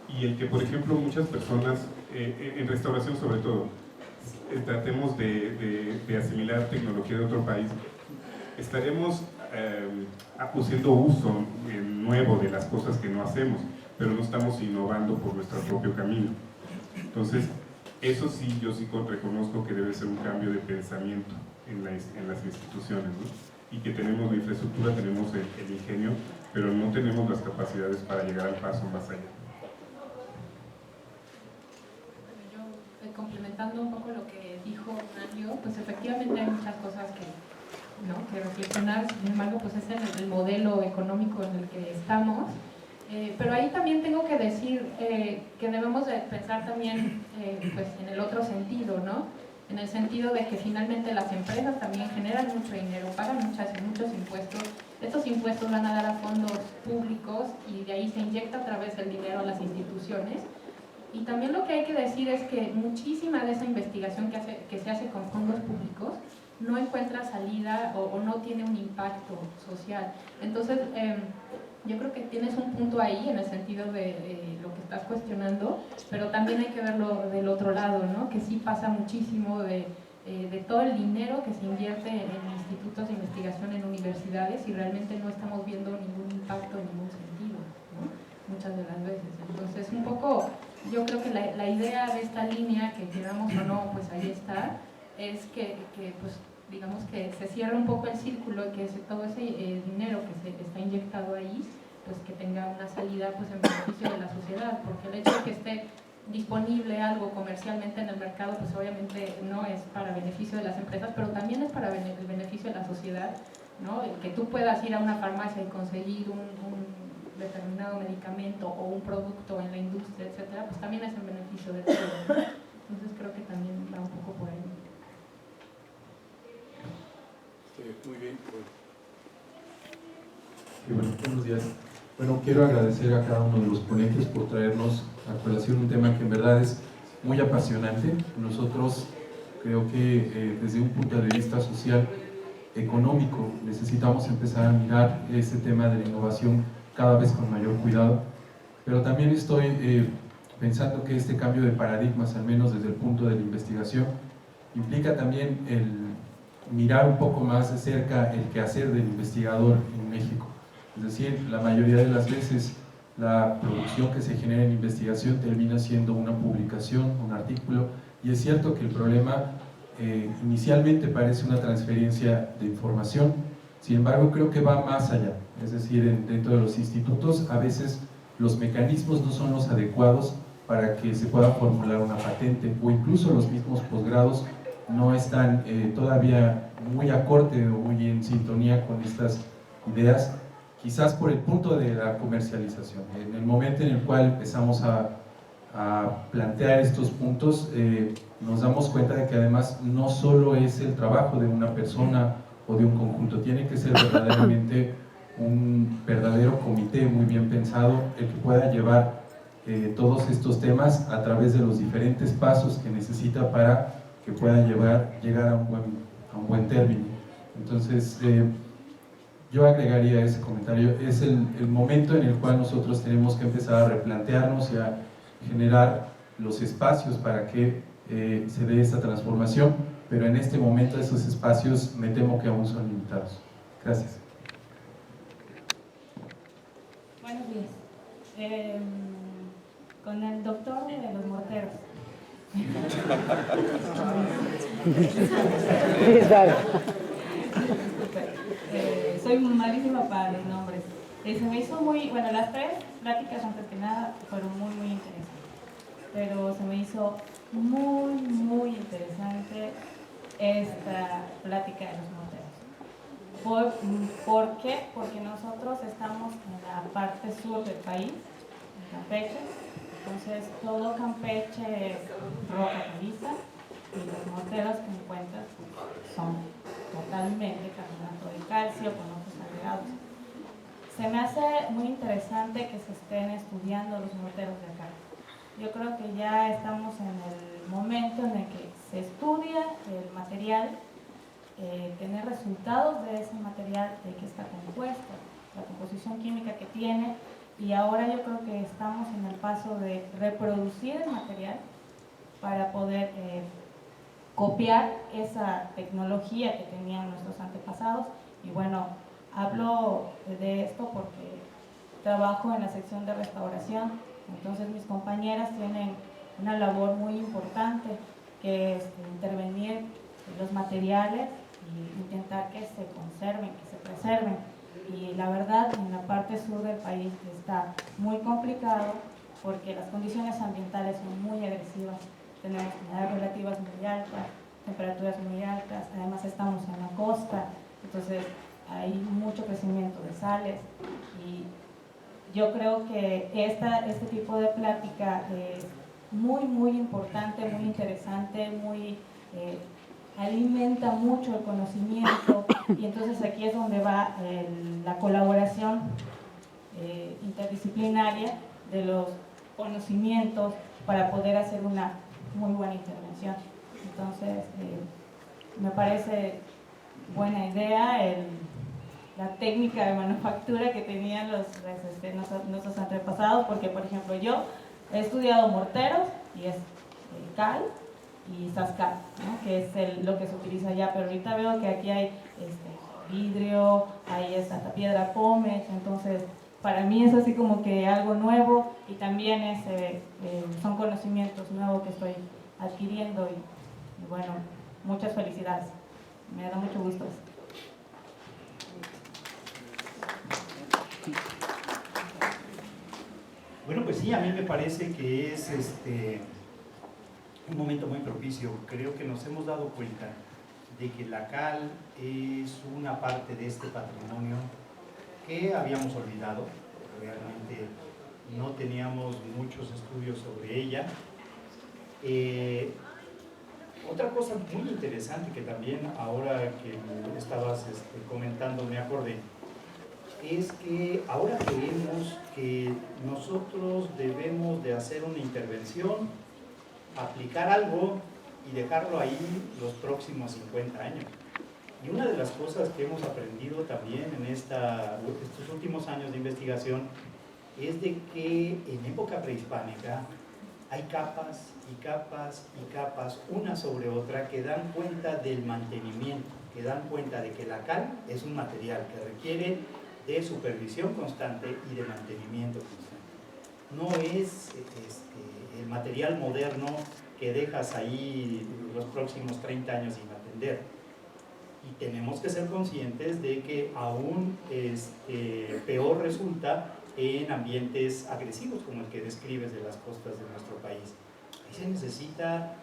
Y el que, por ejemplo, muchas personas, en restauración sobre todo, tratemos de asimilar tecnología de otro país, estaremos haciendo uso nuevo de las cosas que no hacemos, pero no estamos innovando por nuestro propio camino. Entonces, eso sí, yo sí reconozco que debe ser un cambio de pensamiento en las instituciones, ¿no? Y que tenemos la infraestructura, tenemos el ingenio, pero no tenemos las capacidades para llegar al paso más allá. complementando un poco lo que dijo Mario, pues efectivamente hay muchas cosas que reflexionar. Sin embargo, pues es el modelo económico en el que estamos. Pero ahí también tengo que decir que debemos de pensar también pues en el otro sentido, ¿no? En el sentido de que finalmente las empresas también generan mucho dinero, pagan muchos impuestos. Estos impuestos van a dar a fondos públicos y de ahí se inyecta a través del dinero a las instituciones. Y también lo que hay que decir es que muchísima de esa investigación que se hace con fondos públicos no encuentra salida o no tiene un impacto social. Entonces, yo creo que tienes un punto ahí en el sentido de lo que estás cuestionando, pero también hay que verlo del otro lado, ¿no? Que sí pasa muchísimo de todo el dinero que se invierte en institutos de investigación en universidades y realmente no estamos viendo ningún impacto en ningún sentido, ¿no? Muchas de las veces. Entonces, un poco, yo creo que la idea de esta línea, que queramos o no, pues ahí está, es que pues, digamos que se cierra un poco el círculo y que todo ese dinero que se está inyectado ahí, pues que tenga una salida pues en beneficio de la sociedad, porque el hecho de que esté disponible algo comercialmente en el mercado, pues obviamente no es para beneficio de las empresas, pero también es para el beneficio de la sociedad, ¿no? El que tú puedas ir a una farmacia y conseguir un determinado medicamento o un producto en la industria, etcétera, pues también es en beneficio de todos. Entonces creo que también va un poco por ahí. Muy bien. Sí, bueno, buenos días. Bueno, quiero agradecer a cada uno de los ponentes por traernos a colación un tema que en verdad es muy apasionante. Nosotros creo que desde un punto de vista social, económico, necesitamos empezar a mirar ese tema de la innovación cada vez con mayor cuidado, pero también estoy pensando que este cambio de paradigmas, al menos desde el punto de la investigación, implica también el mirar un poco más de cerca el quehacer del investigador en México. Es decir, la mayoría de las veces la producción que se genera en investigación termina siendo una publicación, un artículo, y es cierto que el problema inicialmente parece una transferencia de información, sin embargo creo que va más allá. Es decir, dentro de los institutos a veces los mecanismos no son los adecuados para que se pueda formular una patente, o incluso los mismos posgrados no están todavía muy acorde o muy en sintonía con estas ideas, quizás por el punto de la comercialización. En el momento en el cual empezamos a plantear estos puntos, nos damos cuenta de que además no solo es el trabajo de una persona o de un conjunto, tiene que ser verdaderamente un verdadero comité muy bien pensado, el que pueda llevar todos estos temas a través de los diferentes pasos que necesita para que puedan llegar a un buen término. Entonces, yo agregaría ese comentario. Es el momento en el cual nosotros tenemos que empezar a replantearnos y a generar los espacios para que se dé esta transformación, pero en este momento esos espacios me temo que aún son limitados. Gracias. Buenos días. Con el doctor de los morteros. Soy malísima para los nombres. Se me hizo bueno, las tres pláticas antes que nada fueron muy interesantes, pero se me hizo muy interesante esta plática de los morteros. ¿Por qué? Porque nosotros estamos en la parte sur del país, en Campeche. Entonces, todo Campeche es roca caliza y los morteros que encuentras son totalmente carbonato de calcio con otros agregados. Se me hace muy interesante que se estén estudiando los morteros de acá. Yo creo que ya estamos en el momento en el que se estudia el material, tener resultados de ese material, de qué está compuesto, la composición química que tiene. Y ahora yo creo que estamos en el paso de reproducir el material para poder copiar esa tecnología que tenían nuestros antepasados. Y bueno, hablo de esto porque trabajo en la sección de restauración, entonces mis compañeras tienen una labor muy importante que es intervenir en los materiales y intentar que se conserven, que se preserven. Y la verdad, en la parte sur del país está muy complicado porque las condiciones ambientales son muy agresivas tenemos humedades relativas muy altas, temperaturas muy altas, además estamos en la costa, entonces hay mucho crecimiento de sales y yo creo que este tipo de plática es muy importante, muy interesante, alimenta mucho el conocimiento y entonces aquí es donde va la colaboración interdisciplinaria de los conocimientos para poder hacer una muy buena intervención. Entonces, me parece buena idea la técnica de manufactura que tenían nuestros antepasados, porque por ejemplo yo he estudiado morteros y es cal y sascal, ¿no? Que es lo que se utiliza allá, pero ahorita veo que aquí hay vidrio, hay esta piedra pómez, entonces para mí es así como que algo nuevo y también son conocimientos nuevos que estoy adquiriendo y bueno, muchas felicidades, me da mucho gusto eso. Bueno, pues sí, a mí me parece que es un momento muy propicio. Creo que nos hemos dado cuenta de que la cal es una parte de este patrimonio que habíamos olvidado. Realmente no teníamos muchos estudios sobre ella. Otra cosa muy interesante que también ahora que estabas comentando me acordé, es que ahora creemos que nosotros debemos de hacer una intervención, aplicar algo y dejarlo ahí los próximos 50 años. Y una de las cosas que hemos aprendido también en estos últimos años de investigación es de que en época prehispánica hay capas y capas y capas, una sobre otra, que dan cuenta del mantenimiento, que dan cuenta de que la cal es un material que requiere de supervisión constante y de mantenimiento constante. No es el material moderno que dejas ahí los próximos 30 años sin atender. Y tenemos que ser conscientes de que aún peor resulta en ambientes agresivos como el que describes de las costas de nuestro país. Ahí se necesita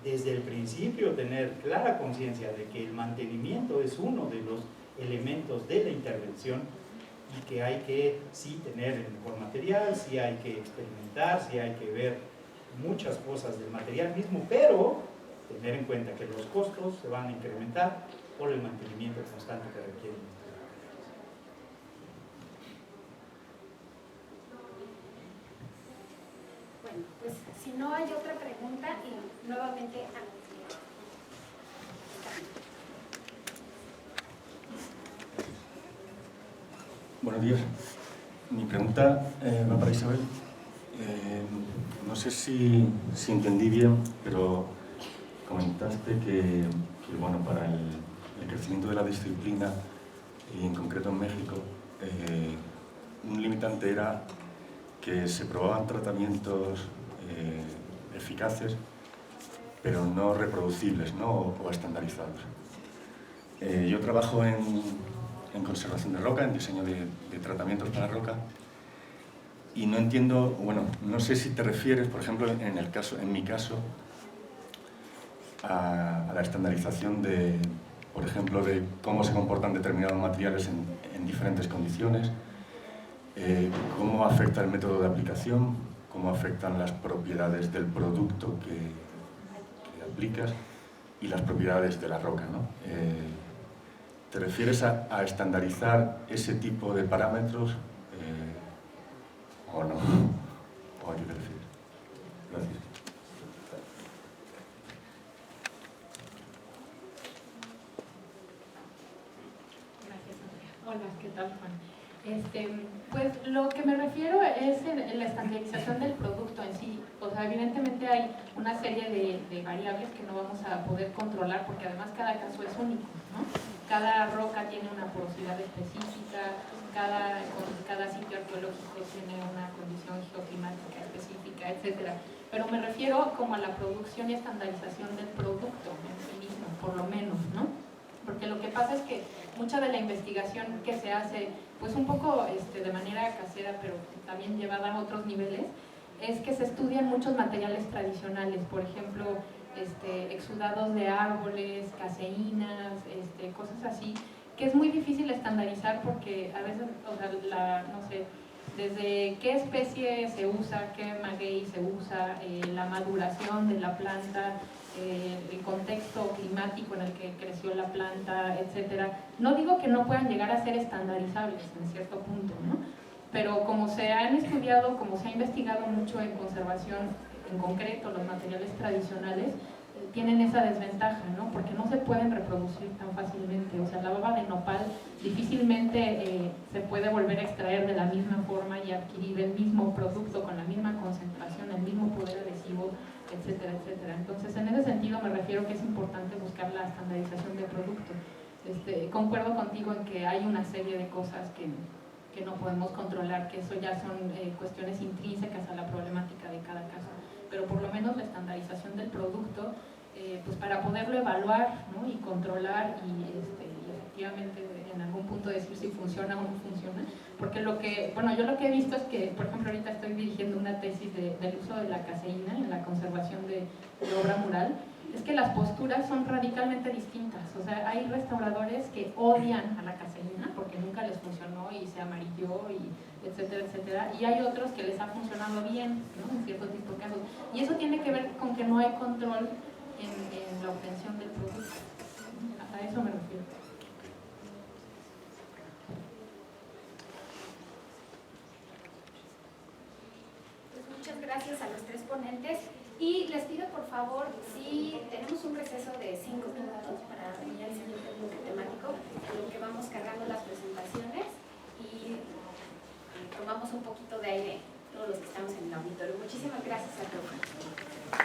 desde el principio tener clara conciencia de que el mantenimiento es uno de los elementos de la intervención y que hay que sí tener el mejor material, sí hay que experimentar, sí hay que ver muchas cosas del material mismo, pero tener en cuenta que los costos se van a incrementar por el mantenimiento constante que requieren. Bueno, pues si no hay otra pregunta, y nuevamente Buenos días. Mi pregunta va para Isabel. No sé si entendí bien, pero comentaste que bueno, para el crecimiento de la disciplina, y en concreto en México, un limitante era que se probaban tratamientos eficaces, pero no reproducibles, ¿no? O estandarizados. Yo trabajo en conservación de roca, en diseño de tratamientos para roca, y no entiendo, bueno, no sé si te refieres, por ejemplo, en mi caso, a la estandarización por ejemplo, de cómo se comportan determinados materiales en diferentes condiciones, cómo afecta el método de aplicación, cómo afectan las propiedades del producto que aplicas y las propiedades de la roca, ¿no? ¿Te refieres a estandarizar ese tipo de parámetros o no? ¿O a qué te refieres? Gracias. Gracias, Andrea. Hola, ¿qué tal, Juan? Pues lo que me refiero es en la estandarización del producto en sí. O sea, evidentemente hay una serie de variables que no vamos a poder controlar porque además cada caso es único, ¿no? Cada roca tiene una porosidad específica, cada sitio arqueológico tiene una condición geoclimática específica, etc. Pero me refiero como a la producción y estandarización del producto en sí mismo, por lo menos, ¿no? Porque lo que pasa es que mucha de la investigación que se hace, pues un poco de manera casera, pero también llevada a otros niveles, es que se estudian muchos materiales tradicionales, por ejemplo, exudados de árboles, caseínas, cosas así, que es muy difícil estandarizar porque a veces, o sea, no sé, desde qué especie se usa, qué maguey se usa, la maduración de la planta, el contexto climático en el que creció la planta, etcétera. No digo que no puedan llegar a ser estandarizables en cierto punto, ¿no? Pero como se han estudiado, como se ha investigado mucho en conservación, en concreto los materiales tradicionales, tienen esa desventaja, ¿no? Porque no se pueden reproducir tan fácilmente. O sea, la baba de nopal difícilmente se puede volver a extraer de la misma forma y adquirir el mismo producto con la misma concentración, el mismo poder adhesivo, etcétera, etcétera. Entonces, en ese sentido me refiero que es importante buscar la estandarización del producto. Concuerdo contigo en que hay una serie de cosas que no podemos controlar, que eso ya son cuestiones intrínsecas a la problemática de cada caso, pero por lo menos la estandarización del producto, pues para poderlo evaluar, ¿no? Y controlar y efectivamente en algún punto decir si funciona o no funciona, porque yo lo que he visto es que, por ejemplo, ahorita estoy dirigiendo una tesis del uso de la caseína en la conservación de obra mural, es que las posturas son radicalmente distintas. O sea, hay restauradores que odian a la caseína porque nunca les funcionó y se amarilló, y etcétera, etcétera, y hay otros que les ha funcionado bien, ¿no? En cierto tipo de casos. Y eso tiene que ver con que no hay control en la obtención del producto. A eso me refiero. Pues muchas gracias a los tres ponentes. Y les pido por favor, si tenemos un receso de 5 minutos para venir al siguiente bloque temático, en lo que vamos cargando las presentaciones y tomamos un poquito de aire todos los que estamos en el auditorio. Muchísimas gracias a todos.